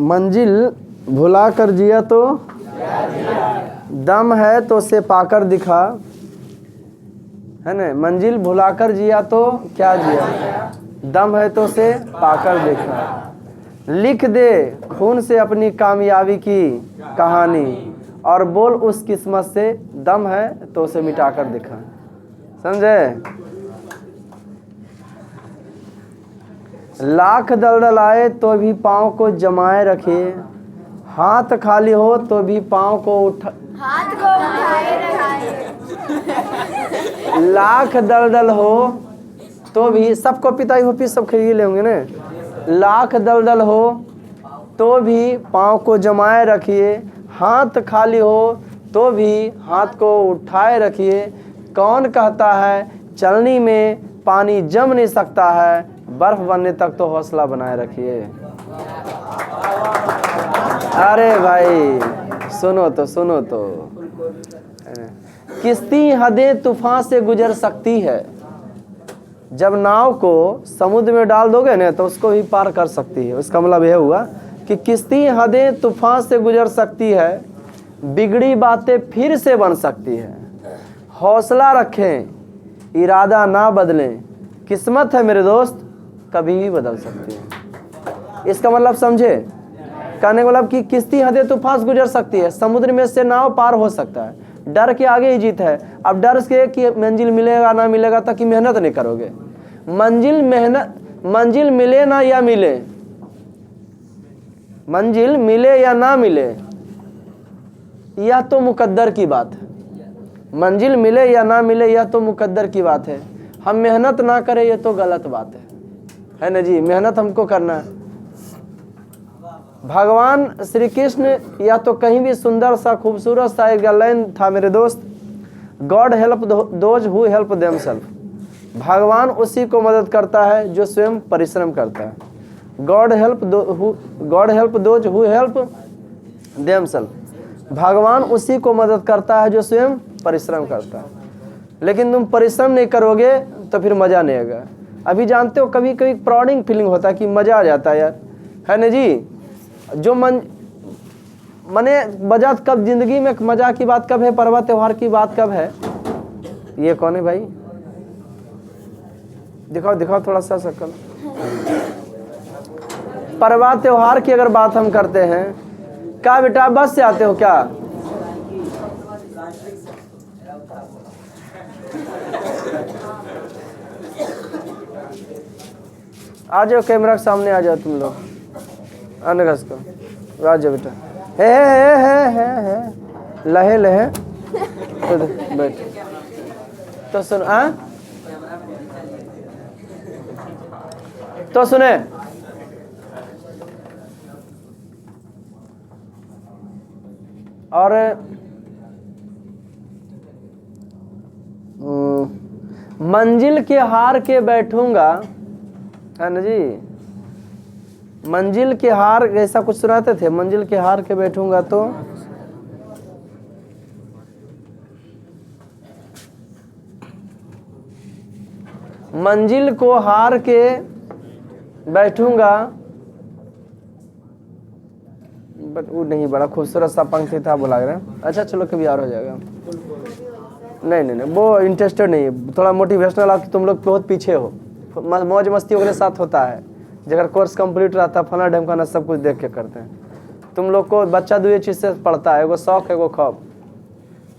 मंजिल भुला कर जिया तो दम है तो से पाकर दिखा, है ना। मंजिल भुला कर जिया तो क्या जिया, दम है तो से पाकर दिखा। लिख दे खून से अपनी कामयाबी की कहानी, और बोल उस किस्मत से दम है तो उसे मिटा कर दिखा। समझे। लाख दलदल आए तो भी पाँव को जमाए रखे, हाथ खाली हो तो भी पाँव को उठाए रखे। लाख दलदल हो तो भी, सबको पिताई हो सब खरीद लेंगे ना। लाख दलदल हो तो भी पाँव को जमाए रखिए, हाथ खाली हो तो भी हाथ को उठाए रखिए। कौन कहता है चलनी में पानी जम नहीं सकता है, बर्फ बनने तक तो हौसला बनाए रखिए। अरे भाई सुनो तो किश्ती हदें तूफान से गुजर सकती है। जब नाव को समुद्र में डाल दोगे ना तो उसको भी पार कर सकती है। उसका मतलब यह हुआ कि किश्ती हदें तूफान से गुजर सकती है, बिगड़ी बातें फिर से बन सकती है। हौसला रखें, इरादा ना बदलें, किस्मत है मेरे दोस्त कभी भी बदल सकती है। इसका मतलब समझे। कहने का मतलब कि किश्ती हदें तूफान से गुजर सकती है, समुद्र में से नाव पार हो सकता है। डर के आगे ही जीत है। अब डर से कि मंजिल मिलेगा ना मिलेगा तक की मेहनत नहीं करोगे। मंजिल मिले ना या मिले, मंजिल मिले या ना मिले, यह तो मुकद्दर की बात है। मंजिल मिले या ना मिले यह तो मुकद्दर की बात है। हम मेहनत ना करें ये तो गलत बात है ना जी। मेहनत हमको करना है। भगवान श्री कृष्ण या तो कहीं भी सुंदर सा खूबसूरत सा एक लाइन था मेरे दोस्त, God help those who help themselves. भगवान उसी को मदद करता है जो स्वयं परिश्रम करता है। God help those who help themselves. भगवान उसी को मदद करता है जो स्वयं परिश्रम करता है। लेकिन तुम परिश्रम नहीं करोगे तो फिर मज़ा नहीं आएगा। अभी जानते हो कभी कभी प्राउडिंग फीलिंग होता है कि मज़ा आ जाता है यार, है ना जी। जो मने बजा कब जिंदगी में मजा की बात कब है, पर्व त्योहार की बात कब है। ये कौन है भाई, दिखाओ थोड़ा सा शक्ल। पर्व त्योहार की अगर बात हम करते हैं, क्या बेटा बस से आते हो क्या? आ जाओ कैमरा के सामने आ जाओ तुम लोग, आने का इसको आ जाओ बेटा। है लहे तो बैठ तो सुन तो सुने। और मंजिल के हार के बैठूंगा, है ना जी। मंजिल के हार ऐसा कुछ सुनाते थे, मंजिल के हार के बैठूंगा तो मंजिल को हार के बैठूंगा, बट वो नहीं, बड़ा खूबसूरत सा पंक्ति था बोला रहे। अच्छा चलो कभी और हो जाएगा। नहीं वो इंटरेस्टेड नहीं है, थोड़ा मोटिवेशनल। आप तुम लोग बहुत पीछे हो, मौज मस्ती वगैरह साथ होता है। जगह कोर्स कंप्लीट रहता है फला ढमकाना सब कुछ देख के करते हैं। तुम लोग को बच्चा दो चीज़ से पढ़ता है, एगो शौक एगो खौफ।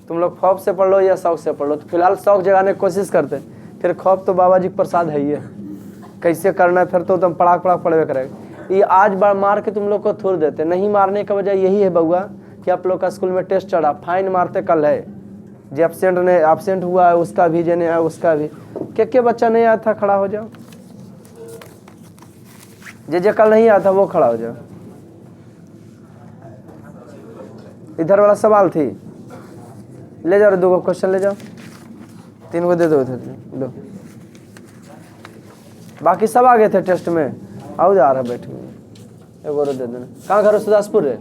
तुम लोग खौफ से पढ़ लो या शौक से पढ़ लो। तो फिलहाल शौक जगाने की कोशिश करते हैं, फिर खौफ तो बाबा जी के प्रसाद है ही है। कैसे करना है फिर तो तुम पढ़ाक पढ़वे करेगा। ये आज बार मार के तुम लोग को थोड़ देते, नहीं मारने का वजह यही है बउआ कि आप लोग का स्कूल में टेस्ट चढ़ा, फाइन मारते कल है। जो एब्सेंट हुआ है उसका भी, जेने है उसका भी। क्या बच्चा नहीं आया था खड़ा हो जाओ, जे कल नहीं आया था वो खड़ा हो जाओ। इधर वाला सवाल थी, ले जाओ 2 क्वेश्चन ले जाओ, 3 को दे दो इधर लो। बाकी सब आ गए थे टेस्ट में, आओ जा रहा बैठ एक और दे देना। कहाँ घर सुदासपुर है,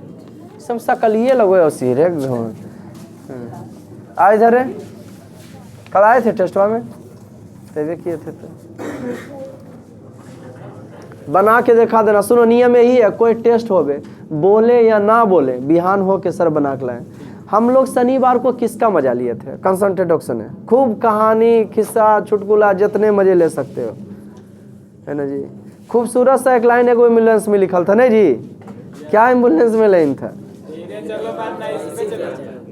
सब सकलिए लगो उसी रे आ इधर है। कल आए थे टेस्टवा में, तभी किए थे तो बना के दिखा देना। सुनो नियम यही है, कोई टेस्ट होवे, बोले या ना बोले, बिहान हो के सर बना के लाए। हम लोग शनिवार को किसका मजा लिए थे? कंसंट्रेट ऑक्शन है, खूब कहानी किस्सा चुटकुला जितने मजे ले सकते हो, है ना जी। खूबसूरत सा एक लाइन एक एम्बुलेंस में लिखल था नहीं जी, क्या एम्बुलेंस में लाइन था?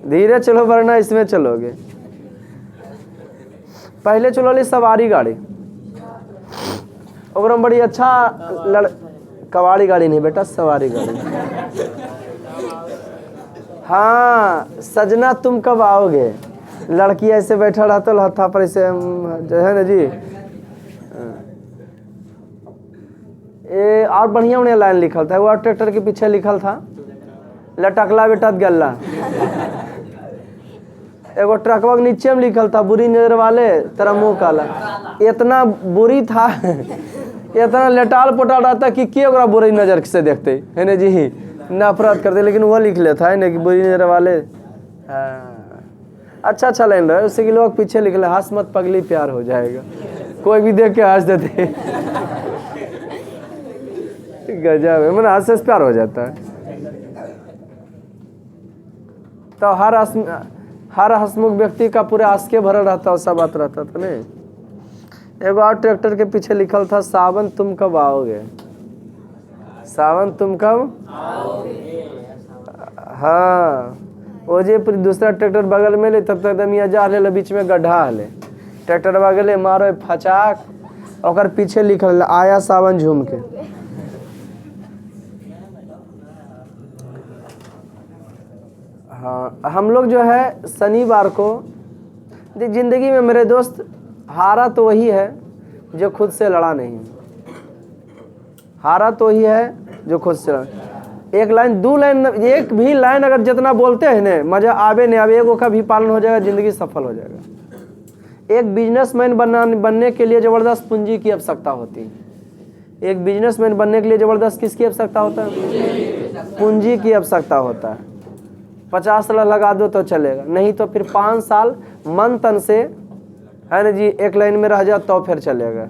धीरे चलो वरना इसमें चलोगे। पहले चलो ली सवारी गाड़ी, और बड़ी अच्छा कवाड़ी गाड़ी नहीं बेटा, सवारी गाड़ी। हाँ सजना तुम कब आओगे, लड़की ऐसे बैठा रहता हथा पर ऐसे जो है ना जी। ये और बढ़िया बढ़िया लाइन लिखल था, वो ट्रैक्टर के पीछे लिखल था, लटकला बेटा गल्ला। एगो ट्रकवा के नीचे में लिखल था, बुरी नजर वाले तेरा मुंह काला। इतना बुरी था, इतना लटाल पोटाल रहता कि के ओकरा बुरी नजर से देखते है ना जी, नफरत करते, लेकिन वो लिख लेता है ना कि बुरी नजर वाले। हाँ अच्छा अच्छा लाइन रहा है, उससे कि लोग पीछे लिख ले, हंस मत पगली प्यार हो जाएगा, कोई भी देख के हंस देते। गजब है, मतलब हंस से प्यार हो जाता है। तो हर हंसमुख व्यक्ति का पूरे आस के भरा रहता, ऐसा बात रहता था नहीं। एगो और ट्रैक्टर के पीछे लिखल था, सावन तुम कब आओगे, सावन तुम कब आओगे। हाँ वो जे दूसरा ट्रैक्टर बगल में ले, तब तक मियाँ जा रहे बीच में गड्ढा हले, ट्रैक्टर बगले मारो फचाक, और पीछे लिखल आया सावन झूम के। हाँ हम लोग जो है शनिवार को, जिंदगी में मेरे दोस्त हारा तो वही है जो खुद से लड़ा नहीं, हारा तो वही है जो खुद से लड़ा। एक लाइन दो लाइन, एक भी लाइन अगर जितना बोलते हैं ना मजा आवे नहीं आवे, एगो का भी पालन हो जाएगा, जिंदगी सफल हो जाएगा। एक बिजनेसमैन बनने के लिए जबरदस्त पूंजी की आवश्यकता होती है। एक बिजनेसमैन बनने के लिए जबरदस्त किसकी आवश्यकता होता है? पूंजी की आवश्यकता होता है। 50 लाख लगा दो तो चलेगा, नहीं तो फिर 5 साल मन तन से है ना जी एक लाइन में रह जाओ तो फिर चलेगा।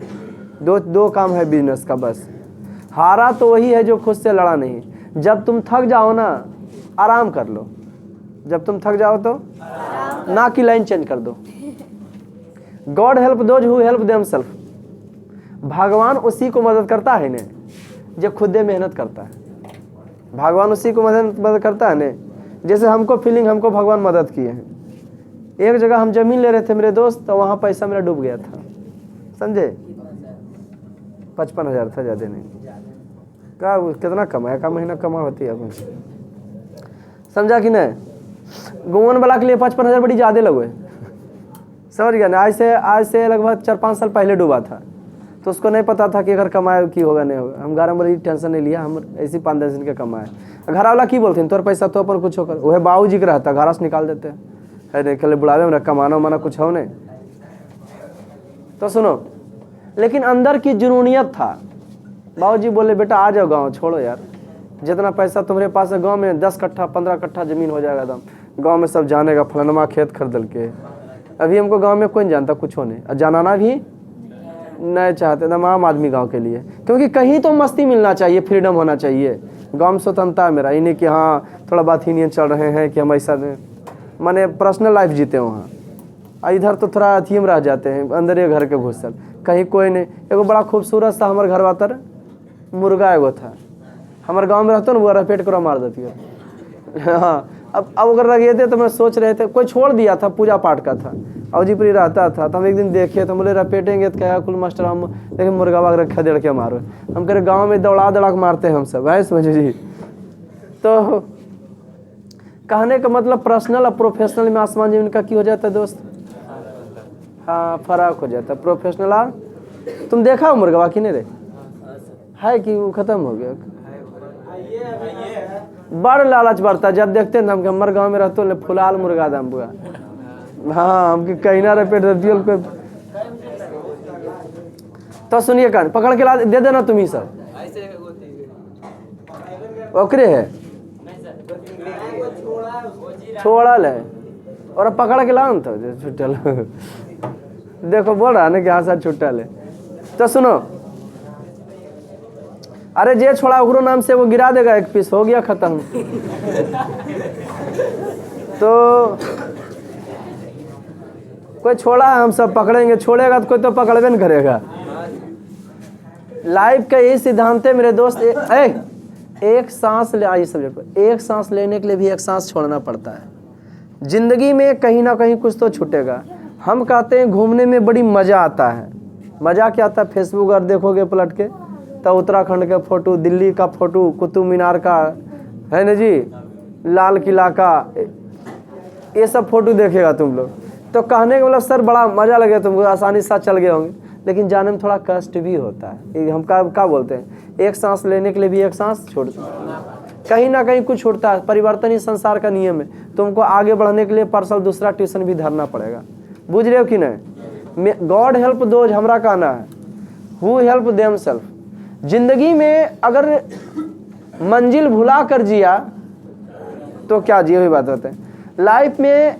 दो काम है बिजनेस का बस। हारा तो वही है जो खुद से लड़ा नहीं। जब तुम थक जाओ ना आराम कर लो, जब तुम थक जाओ तो ना की लाइन चेंज कर दो। God help those who help themselves. भगवान उसी को मदद करता है ने जो खुद मेहनत करता है। भगवान उसी को मदद करता है ने, जैसे हमको फीलिंग, हमको भगवान मदद किए हैं। एक जगह हम जमीन ले रहे थे मेरे दोस्त, तो वहाँ पैसा मेरा डूब गया था, समझे? 55,000 था, ज़्यादा नहीं। क्या कितना कमाया, का महीना कमा होती है अपन, समझा कि नहीं? गोवन वाला के लिए 55,000 बड़ी ज़्यादा लगे, समझ गया ना? आज से लगभग 4-5 साल पहले डूबा था, तो उसको नहीं पता था कि अगर कमाए की होगा नहीं होगा। हम 11 बड़ी टेंशन नहीं लिया, हम ऐसी 5-10 दिन के कमाए। घर वाला की बोलते हैं तोर पैसा तो अपन कुछ होकर, वह बाबूजी का रहता, घर से निकाल देते है नहीं, कल बुढ़ावे में कमाना उमाना कुछ हो नहीं। तो सुनो, लेकिन अंदर की जुनूनियत था। बाबूजी बोले बेटा आ जाओ गाँव, छोड़ो यार, जितना पैसा तुम्हारे पास है गाँव में 10 कट्ठा 15 कट्ठा जमीन हो जाएगा एकदम, गाँव में सब जानेगा फलनमा खेत खरीदल के। अभी हमको गाँव में कोई नहीं जानता, कुछ हो नहीं, और जानाना भी नहीं चाहते एकदम आम आदमी गांव के लिए, क्योंकि कहीं तो मस्ती मिलना चाहिए, फ्रीडम होना चाहिए। गांव में स्वतंत्रता है मेरा, इन्हें कि हाँ थोड़ा बात ही नहीं चल रहे हैं कि हम ऐसा माने पर्सनल लाइफ जीते वहाँ। इधर तो थोड़ा अथी में रह जाते हैं, अंदर ये घर के घुसल, कहीं कोई नहीं। एगो बड़ा खूबसूरत सा हमारे घर वातर मुर्गा एगो था, हमारे गाँव में रहता ना, वो रपेट कर मार देती है। हाँ अब अगर लगे थे तो मैं सोच रहे थे, कोई छोड़ दिया था, पूजा पाठ का था, अवजीपुरी रहता था। तो हम एक दिन देखे तो बोले रपेटेंगे तो क्या कुल मास्टर, हम लेकिन मुर्गा वाग रखा देड़ के मारो। हम कह रहे गाँव में दौड़ा के मारते हैं हम सब, है समझे जी। तो कहने का मतलब पर्सनल और प्रोफेशनल में आसमान जमीन का की हो जाता है दोस्त। हाँ फर्क हो जाता है प्रोफेशनल। और तुम देखा हो मुर्गा बाकी नहीं रे है कि वो खत्म हो गया? बड़ लालच बढ़ता, जब देखते हैं हम हमारे गाँव में रहते फुलाल मुर्गा दाम बुआ। हाँ हमके कहीं ना रपेट देती हो। तो सुनिए कान पकड़ के ला दे देना तुम ही सब, ओकरे है छोड़ा ले और पकड़ के ला तो छुट्टल। देखो बोल रहा ना कि हाँ सर छुट्टा ले। तो सुनो अरे जे छोड़ा उग्रो नाम से वो गिरा देगा, एक पीस हो गया खत्म। तो कोई छोड़ा हम सब पकड़ेंगे, छोड़ेगा तो कोई तो पकड़बे नहीं करेगा। लाइफ का यही सिद्धांत है मेरे दोस्त। एक सांस ले, आई सब्जेक्ट पर, एक सांस लेने के लिए भी एक सांस छोड़ना पड़ता है। जिंदगी में कहीं ना कहीं कुछ तो छूटेगा। हम कहते हैं घूमने में बड़ी मजा आता है। मजा क्या आता है? फेसबुक अगर देखोगे पलट के तो उत्तराखंड का फोटो, दिल्ली का फोटो, कुतुब मीनार का है ना जी, लाल किला का, ये सब फोटो देखेगा तुम लोग तो कहने का मतलब सर बड़ा मजा लगे तुमको, आसानी से चल गए होंगे, लेकिन जाने में थोड़ा कष्ट भी होता है। हम क्या बोलते हैं, एक सांस लेने के लिए भी एक सांस छोड़ते हैं। कहीं ना कहीं कुछ छूटता है। परिवर्तन ही संसार का नियम है। तुमको आगे बढ़ने के लिए पर्सनल दूसरा ट्यूशन भी धरना पड़ेगा। बुझ रहे हो कि नहीं? गॉड हेल्प दोज हमारा कहना है, हु हेल्प देम सेल्फ। जिंदगी में अगर मंजिल भुला कर जिया तो क्या जिए हुई बात होते हैं। लाइफ में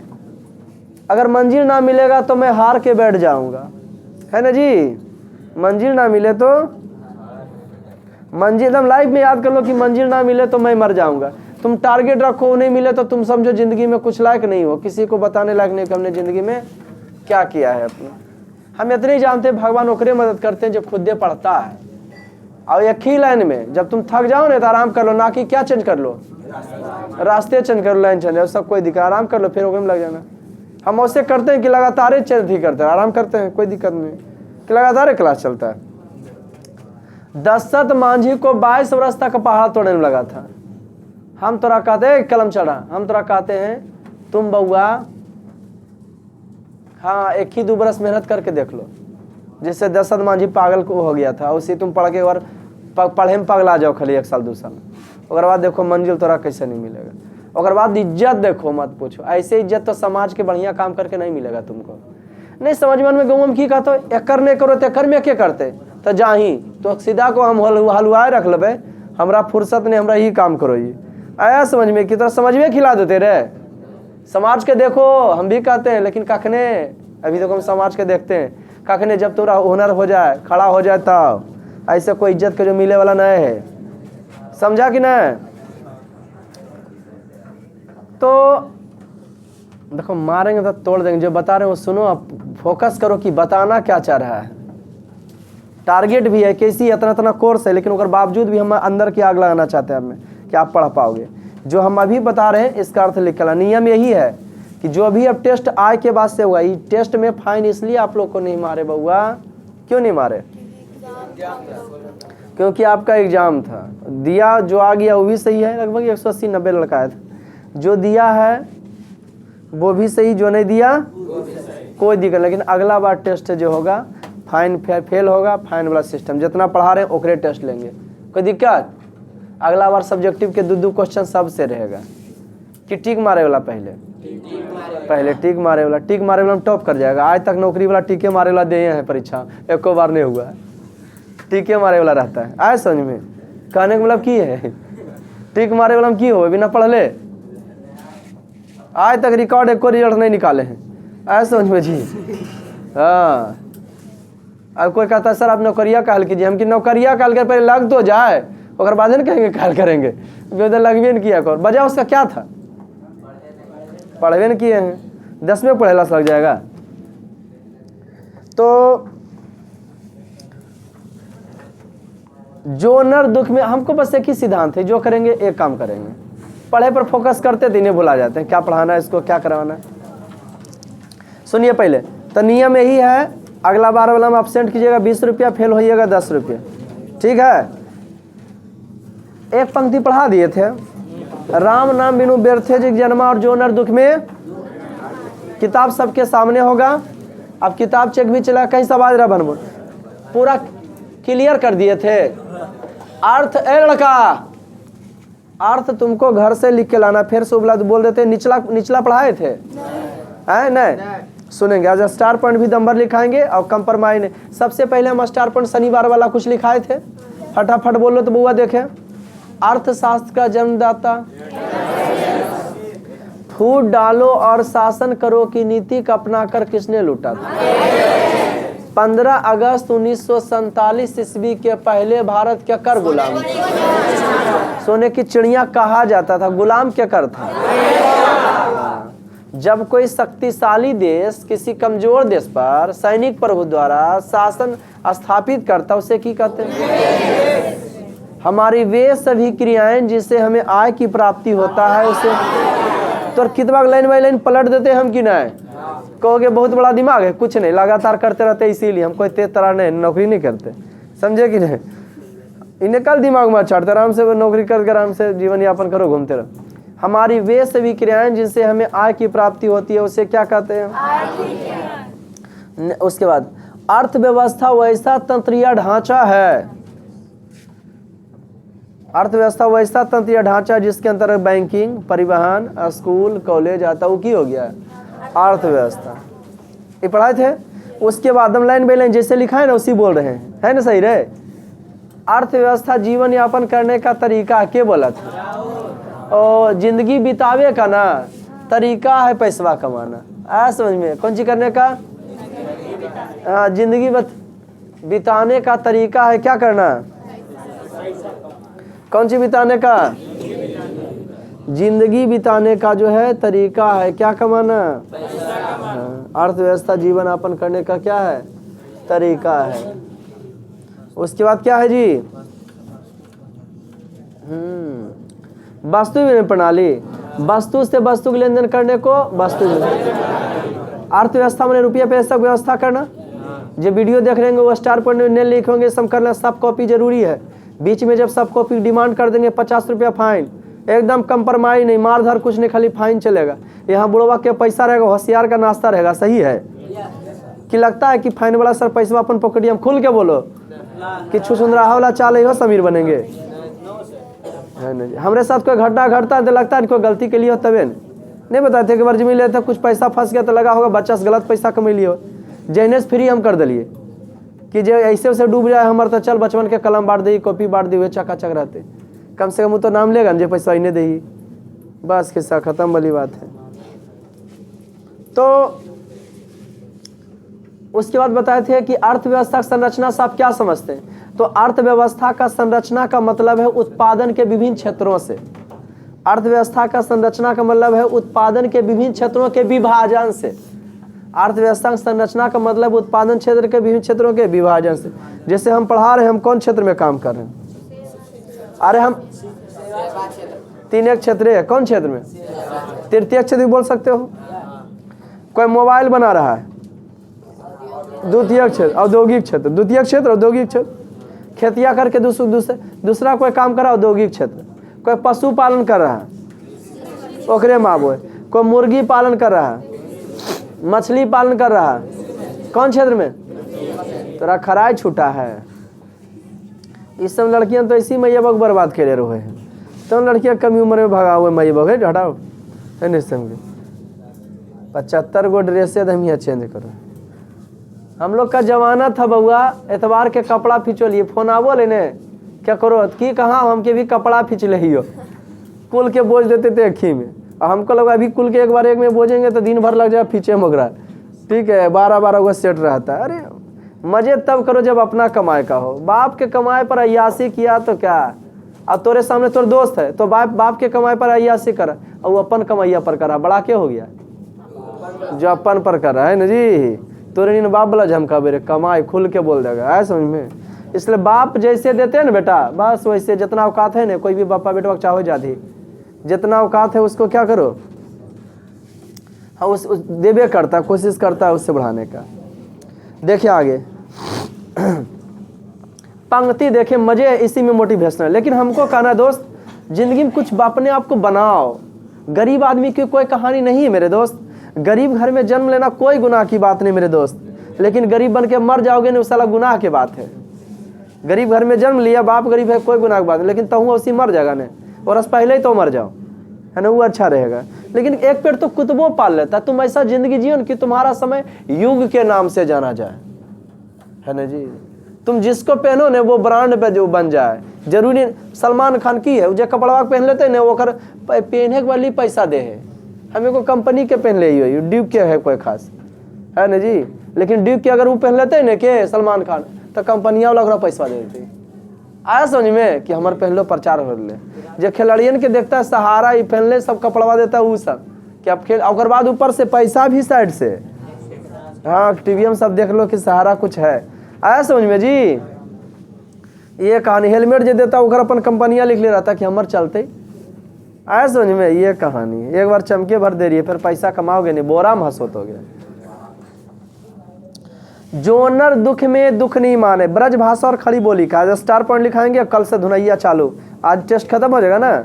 अगर मंजिल ना मिलेगा तो मैं हार के बैठ जाऊंगा, है ना जी। मंजिल ना मिले तो मंजिल, एकदम लाइफ में याद कर लो कि मंजिल ना मिले तो मैं मर जाऊंगा। तुम टारगेट रखो, नहीं मिले तो तुम समझो जिंदगी में कुछ लायक नहीं हो, किसी को बताने लायक नहीं कि हमने जिंदगी में क्या किया है अपना। हम इतने ही जानते हैं भगवान ओकरे मदद करते हैं जो खुद पढ़ता है। और एक ही लाइन में जब तुम थक जाओ ना तो आराम कर लो, ना कि क्या चेंज कर लो, रास्ते चेंज कर लो, लाइन चेंज, सब कोई दिक्कत, आराम कर लो, फिर ओकरे में लग जाना। हम ऐसे करते हैं कि लगातार चेंज ही करते हैं, आराम करते हैं, कोई दिक्कत नहीं कि लगातार क्लास चलता है। दशरथ मांझी को 22 वर्ष तक पहाड़ तोड़ने में लगा था। हम तोरा कहते हैं कलम चढ़ा, हम तोरा कहते हैं तुम बउआ हाँ 1 ही 2 बरस मेहनत करके देख लो, जिससे दशरथ मांझी पागल को हो गया था। उसी तुम पढ़ के और पढ़े में पगला जाओ खाली 1 साल 2 साल, और बाद देखो मंजिल तोरा कैसे नहीं मिलेगा। और बाद इज्जत देखो, मत पूछो, ऐसे इज्जत तो समाज के बढ़िया काम करके नहीं मिलेगा तुमको। नहीं समझ में गाँव में की कहते एकर नहीं करो तो एकर में क्या करते तो जाही, तो सीधा को हम हलवाए रख लेबे, हमरा फुर्सत नहीं, हमरा ही काम करो। ये आया समझ में कि तो समझ में खिला देते रे। समाज के देखो हम भी कहते हैं, लेकिन कखने अभी तक हम समाज के देखते हैं, कखने जब तोरा हुनर हो जाए, खड़ा हो जाए तब, ऐसे कोई इज्जत के जो मिले वाला नहीं है। समझा कि नहीं? तो देखो मारेंगे तो तोड़ देंगे, जो बता रहे हैं वो सुनो, आप फोकस करो कि बताना क्या चाह रहा है। टारगेट भी है कैसी, इतना कोर्स है, लेकिन उसके बावजूद भी हम अंदर की आग लगाना चाहते हैं हमें कि आप पढ़ पाओगे। जो हम अभी बता रहे हैं इसका अर्थ लिखा, नियम यही है कि जो अभी अब टेस्ट आए के बाद से हुआ, ये टेस्ट में फाइन इसलिए आप लोग को नहीं मारे बउआ। क्यों नहीं मारे? क्योंकि आपका एग्जाम था। दिया जो आ गया वो भी सही है, लगभग 180-90 लड़का है। जो दिया है वो भी सही, जो नहीं दिया कोई दिक्कत। लेकिन अगला बार टेस्ट जो होगा फाइन फेल होगा, फाइन वाला सिस्टम, जितना पढ़ा रहे हैं ओकरे टेस्ट लेंगे, कोई दिक्कत। अगला बार सब्जेक्टिव के 2 क्वेश्चन सबसे रहेगा कि टिक मारे वाला पहले टिक मारे वाला, टिक मारे वाला में टॉप कर जाएगा। आज तक नौकरी वाला टिके मारे वाला दिए हैं परीक्षा, एको बार नहीं हुआ है, टिके मारे वाला रहता है। आए समझ में? कहने का मतलब की है, टिक मारे वाला में की हो, बिना पढ़ले आज तक रिकॉर्ड एको रिजल्ट नहीं निकाले हैं। आए समझ में जी? हाँ। अब कोई कहता है सर आप नौकरिया काल कीजिए, हम कि नौकरिया काल के पहले लग तो जाए, और बाद में कहेंगे काल करेंगे। जो लगवे नहीं किया कर, वजह उसका क्या था? पढ़वे नहीं किए हैं, 10 में पढ़ेला लग जाएगा। तो जो नर दुख में, हमको बस एक ही सिद्धांत है, जो करेंगे एक काम करेंगे। पढ़े पर फोकस करते दिन भुला जाते हैं, क्या पढ़ाना है इसको, क्या करवाना है। सुनिए पहले तो नियम यही है, अगला बार वाला में एब्सेंट कीजिएगा 20 रुपया, फेल होइएगा 10 रुपया, ठीक है। एक पंक्ति पढ़ा दिए थे, राम नाम बिनु व्यर्थे जिग जन्मा और जो नर दुख में। किताब सबके सामने होगा, अब किताब चेक भी चला, कहीं सब आज रहा बनबो, पूरा क्लियर कर दिए थे। अर्थ ए लड़का, अर्थ तुमको घर से लिख के लाना। फिर से उपलब्ध बोल देते निचला पढ़ाए थे हैं? नहीं सुनेंगे। आज स्टार पॉइंट भी नंबर लिखाएंगे और कंप्रोमाइज नहीं। सबसे पहले हम स्टार पॉइंट शनिवार वाला कुछ लिखाए थे, फटाफट बोलो तो बुआ देखे। अर्थशास्त्र का जन्मदाता, फूट डालो और शासन करो की नीति का अपना कर किसने लूटा था? 15 अगस्त 1947 ईस्वी के पहले भारत क्या कर गुलाम था? सोने की चिड़िया कहा जाता था, गुलाम क्या कर था? जब कोई शक्तिशाली देश किसी कमजोर देश पर सैनिक प्रभु द्वारा शासन स्थापित करता, उसे की कहते हैं? हमारी वे सभी क्रियाएं जिससे हमें आय की प्राप्ति होता है उसे। तो कितना लाइन बाई लाइन पलट देते हम कि नहीं? कहोगे बहुत बड़ा दिमाग है, कुछ नहीं, लगातार करते रहते, इसीलिए हम कोई तेज तरह नहीं नौकरी नहीं करते, समझे कि नहीं? इन्हें कल दिमाग में चढ़ते, आराम से नौकरी करके आराम से जीवन यापन करो, घूमते रहो। हमारी वे सभी क्रियाएं जिनसे हमें आय की प्राप्ति होती है उसे क्या कहते हैं? उसके बाद अर्थव्यवस्था वैसा तंत्रीय ढांचा है, अर्थव्यवस्था वैसा तंत्रीय ढांचा जिसके अंतर्गत बैंकिंग, परिवहन, स्कूल, कॉलेज आता, वो की हो गया? अर्थव्यवस्था। ये पढ़ाए थे। उसके बाद हम लाइन बाई लाइन जैसे लिखा है ना उसी बोल रहे हैं, है ना? सही रहे। अर्थव्यवस्था जीवन यापन करने का तरीका के बोला था, और जिंदगी बितावे का ना तरीका है पैसा कमाना। आ समझ में? कौन चीज करने का? हाँ, जिंदगी बिताने का तरीका है क्या करना? कौन सी बिताने का? जिंदगी बिताने का जो है तरीका है क्या कमाना? अर्थव्यवस्था जीवन यापन करने का क्या है? तरीका है। उसके बाद क्या है जी? वस्तु प्रणाली, वस्तु से वस्तु के लेन देन करने को वस्तु। अर्थव्यवस्था में रुपया पैसा व्यवस्था करना। जो वीडियो देख रहे हैं वो स्टार पॉइंट में नहीं लिखेंगे, सब करना, सब कॉपी जरूरी है। बीच में जब सब कॉपी डिमांड कर देंगे 50 रुपया फाइन, एकदम कंप्रोमाइज नहीं, मारधार कुछ नहीं, खाली फाइन चलेगा। यहाँ बुढ़वा के पैसा रहेगा, होशियार का नाश्ता रहेगा। सही है कि लगता है कि फाइन वाला सर पैसा अपन पकड़िए? हम खुल के बोलो कि छुछुंदराहा वाला चाल हो समीर बनेंगे, है नहीं? हमारे साथ कोई घटना घटता है तो लगता है कोई गलती के लिए हो, तबे नहीं बताते कि वर्ज मिले थे, कुछ पैसा फंस गया तो लगा होगा बच्चा से गलत पैसा कमा लियो। जैनेस फ्री हम कर दिलिए कि जो ऐसे वैसे डूब जाए हमारे, तो चल बचपन के कलम बांट दी, कॉपी बांट दी, वे चकाचक रहते। कम से कम वो तो नाम लेगा जो पैसा इन्हें दे, बस किस्सा खत्म वाली बात है। तो उसके बाद बताए थे कि अर्थव्यवस्था संरचना से आप क्या समझते हैं? तो अर्थव्यवस्था का संरचना का मतलब है उत्पादन के विभिन्न क्षेत्रों से। अर्थव्यवस्था का संरचना का मतलब है उत्पादन के विभिन्न क्षेत्रों के विभाजन से। अर्थव्यवस्था की संरचना का मतलब उत्पादन क्षेत्र के विभिन्न क्षेत्रों के विभाजन से। जैसे हम पढ़ा रहे हैं, हम कौन क्षेत्र में काम कर रहे हैं? अरे हम 3 क्षेत्र है, कौन क्षेत्र में? तृतीय क्षेत्र बोल सकते हो। कोई मोबाइल बना रहा है, द्वितीय क्षेत्र, औद्योगिक क्षेत्र। द्वितीय क्षेत्र औद्योगिक क्षेत्र। खेतिया करके दूसरा कोई काम कर रहा है, औद्योगिक क्षेत्र। कोई पशु पालन कर रहा है, ओकरे माँ बोए। कोई मुर्गी पालन कर रहा है, मछली पालन कर रहा है, कौन क्षेत्र में? तोरा खराय छूटा है। इस सब लड़कियां तो इसी मैया बग बर्बाद करे रहे हैं। तो लड़कियां कमी उम्र में भगा हुए मैया बग है, हटाओ है नहीं समझे। 75 गो ड्रेसे हम यहाँ चेंज करो। हम लोग का जमाना था बउआ, एतवार के कपड़ा खींचो लिए, फोन आवो लेने क्या करो कि कहाँ हमके भी कपड़ा खींच ले हो, कुल के बोझ देते थे अखी में। और हमको लगा अभी कुल के एक बार एक में बोझेंगे तो दिन भर लग जाए पीछे मगरा, ठीक है। 12-12 गो सेट रहता है। अरे मजे तब करो जब अपना कमाए का हो। बाप के कमाए पर अय्यासी किया तो क्या, अब तोरे सामने तोर दोस्त है तो बाप के कमाए पर अय्यासी करा, और वो अपन कमाइया पर करा, बड़ा क्या हो गया? जो अपन पर कर रहा है ना जी, तोरे नहीं बाप बोला झमका बेरे कमाए खुल के बोल देगा, है समझ में। इसलिए बाप जैसे देते हैं ना बेटा, बस वैसे जितना औकात है ना, कोई भी बापा बेटा चाहो जाती, जितना औकात है उसको क्या करो, हाँ उस देवे करता, कोशिश करता है उससे बढ़ाने का। देखिए आगे पंक्ति देखे, मजे इसी में मोटिवेशनल। लेकिन हमको कहना दोस्त, जिंदगी में कुछ अपने आप को बनाओ। गरीब आदमी की कोई कहानी नहीं है मेरे दोस्त। गरीब घर में जन्म लेना कोई गुनाह की बात नहीं मेरे दोस्त, लेकिन गरीब बन के मर जाओगे ना, उस साला गुनाह की बात है। गरीब घर में जन्म लिया, बाप गरीब है, कोई गुनाह की बात नहीं, लेकिन तुम उसी मर जाएगा ना, और पहले ही तो मर जाओ, है ना, वो अच्छा रहेगा। लेकिन एक पेड़ तो कुतुबों पाल लेता, तुम ऐसा जिंदगी जियो कि तुम्हारा समय युग के नाम से जाना जाए, है ना जी। तुम जिसको पहनो ना वो ब्रांड पे जो बन जाए, जरूरी। सलमान खान की है, जो कपड़वा पहन लेते ना, वो पहने के वाली पैसा दे है, हमें को कंपनी के पहन ले ड्यूब के है कोई खास, है ना जी। लेकिन ड्यूक के अगर वो पहन लेते हैं ना के सलमान खान, तो कंपनिया वाला पैसा दे देती। आया समझ में कि हमारे पहन लो प्रचार हो ले। जो खिलाड़ियन के देखता है सहारा ही पहन ले, सब कपड़वा देता है वो सब कि अब खेल, और बाद ऊपर से पैसा भी साइड से। हाँ टीवी में सब देख लो कि सहारा कुछ है। आया समझ में जी। ये कहानी हेलमेट जो देता है अपन कंपनियां लिख ले रहता कि हमारे चलते। आया समझ में ये कहानी। एक बार चमके भर दे रही है, फिर पैसा कमाओगे नहीं, बोरा में हंसोत हो गया। जो नर दुख में दुख नहीं माने, ब्रज भाषा और खड़ी बोली का आज स्टार पॉइंट लिखाएंगे, कल से धुनैया चालू। आज टेस्ट खत्म हो जाएगा ना,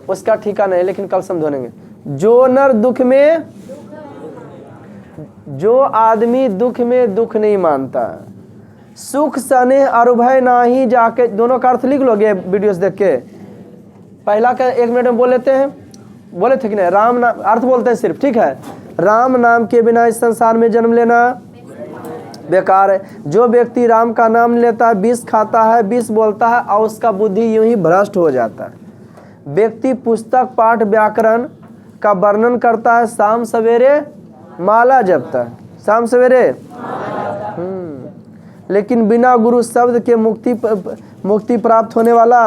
उसका ठीका नहीं, लेकिन कल से हम धुनेंगे। जो नर दुख में, जो आदमी दुख में दुख नहीं मानता, सुख सने अरुभय नाही जाके, दोनों का अर्थ लिख लोगे वीडियोस देख के। पहला का 1 मिनट में बोल लेते हैं, बोले थे कि नहीं, राम नाम अर्थ बोलते हैं सिर्फ, ठीक है। राम नाम के बिना इस संसार में जन्म लेना बेकार है। जो व्यक्ति राम का नाम लेता है, विष खाता है, विष बोलता है, और उसका बुद्धि यूं ही भ्रष्ट हो जाता है। व्यक्ति पुस्तक पाठ व्याकरण का वर्णन करता है, शाम सवेरे माला जपता है, शाम सवेरे लेकिन बिना गुरु शब्द के मुक्ति प्राप्त होने वाला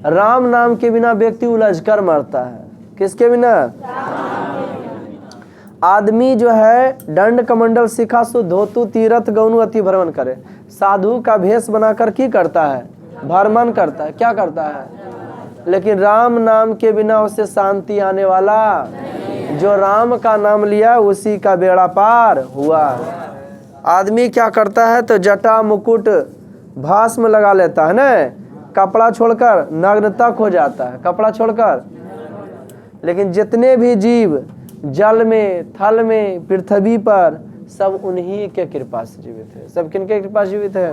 राम नाम के बिना व्यक्ति उलझ कर मरता है। किसके बिना? आदमी जो है दंड कमंडल शिखा सु धोतु तीरथ गौनु अति भ्रमण करे, साधु का भेष बनाकर की करता है? भ्रमण करता है। क्या करता है? लेकिन राम नाम के बिना उसे शांति आने वाला, जो राम का नाम लिया उसी का बेड़ा पार हुआ। आदमी क्या करता है तो जटा मुकुट भास्म लगा लेता है ना, कपड़ा छोड़कर नग्न तक हो जाता है, कपड़ा छोड़कर। लेकिन जितने भी जीव जल में, थल में, पृथ्वी पर, सब उन्हीं के कृपा से जीवित है। सब किनके कृपा से जीवित है?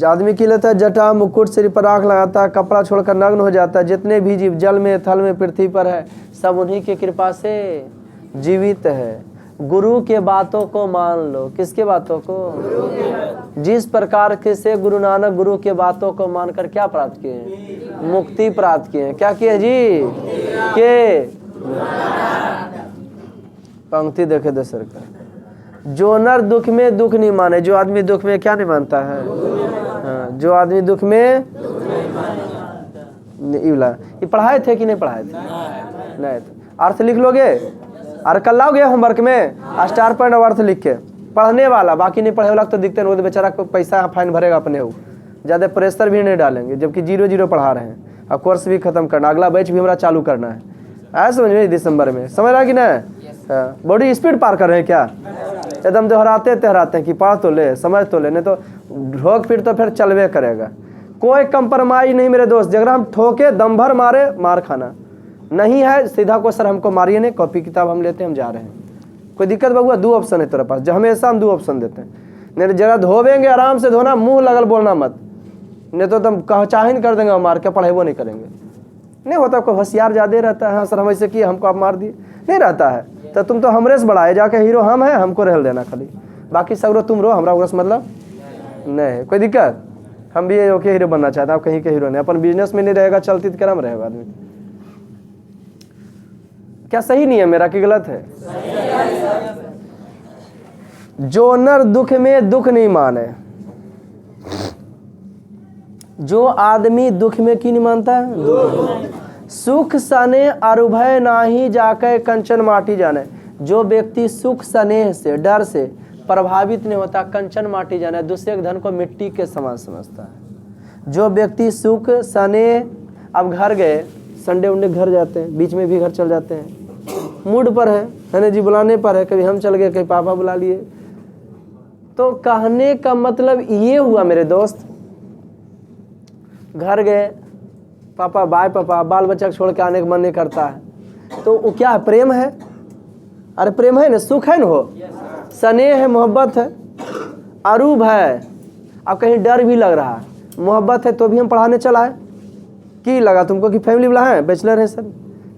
आदमी की लेता है जटा मुकुट, सिर पर आँख लगाता है, कपड़ा छोड़कर नग्न हो जाता है। जितने भी जीव जल में, थल में, पृथ्वी पर है, सब उन्हीं के कृपा से जीवित है। गुरु के बातों को मान लो। किसके बातों को? जिस प्रकार के से गुरु नानक गुरु के बातों को मानकर क्या प्राप्त किए? मुक्ति प्राप्त किए। क्या किए जी? के पंक्ति देखे दशर का। जो नर दुख में दुख नहीं माने, जो आदमी दुख में क्या नहीं मानता है? हाँ, जो आदमी दुख में ये पढ़ाए थे कि नहीं पढ़ाए थे? नहीं। अर्थ लिख लोगे? और कल लाओगे होमवर्क में स्टार पॉइंट और अर्थ लिख के, पढ़ने वाला, बाकी नहीं पढ़े वाला तो दिखते नहीं, वो तो बेचारा को पैसा फाइन भरेगा अपने। हो ज़्यादा प्रेशर भी नहीं डालेंगे, जबकि 0-0 पढ़ा रहे हैं। और कोर्स भी खत्म करना, अगला बैच भी हमारा चालू करना है। आया समझ में? दिसंबर में, समझ रहा कि नहीं? बड़ी स्पीड पार कर रहे हैं क्या? एकदम दोहराते हैं कि पढ़ तो ले, समझ तो ले, नहीं तो ढोक फिर तो फिर चलवे करेगा। कोई कंप्रोमाइज नहीं मेरे दोस्त। जगह हम ठोके दम भर मारे, मार खाना नहीं है। सीधा को सर हमको मारिए नहीं, कॉपी किताब हम लेते हैं, हम जा रहे हैं। कोई दिक्कत बबुआ? 2 ऑप्शन है तेरे पास, जो हमेशा हम 2 ऑप्शन देते हैं। नहीं जरा धोवेंगे आराम से धोना, मुंह लगल बोलना मत, नहीं तो तुम चाहिन कर देंगे, मार के पढ़ेबो नहीं करेंगे। नहीं होता, कोई होशियार ज़्यादा रहता है, हाँ सर हम ऐसे किए, हमको आप मार दिए, नहीं रहता है। तो तुम तो हमरे से बड़ा है, जाके हीरो हम हैं, हमको रहल देना खाली, बाकी सब रो तुम रो, हमरा उस मतलब नहीं। कोई दिक्कत? हम भी ओके हीरो बनना चाहते हैं, आप कहीं के हीरो नहीं। अपन बिजनेस में नहीं रहेगा चलती तो क्या नाम रहेगा आदमी? क्या सही नहीं है मेरा कि गलत है? जो नर दुख में दुख नहीं माने, जो आदमी दुख में की नहीं मानता है, सुख सने अरुभय नाही जाके कंचन माटी जाने। जो व्यक्ति सुख स्नेह से, डर से प्रभावित नहीं होता, कंचन माटी जाने, दूसरे के धन को मिट्टी के समान समझता है। जो व्यक्ति सुख स्नेह, अब घर गए, संडे उंडे घर जाते हैं, बीच में भी घर चल जाते हैं, मूड पर है ना जी, बुलाने पर है, कभी हम चल गए, कभी पापा बुला लिए। तो कहने का मतलब ये हुआ मेरे दोस्त, घर गए, पापा बाय पापा, बाल बच्चा छोड़ के आने का मन नहीं करता है, तो वो क्या है? प्रेम है। अरे प्रेम है ना, सुख है ना, हो स्नेह है, मोहब्बत है, अरूप है। अब कहीं डर भी लग रहा है, मोहब्बत है तो भी हम पढ़ाने चलाए। की लगा तुमको कि फैमिली वाला है, बैचलर है सर,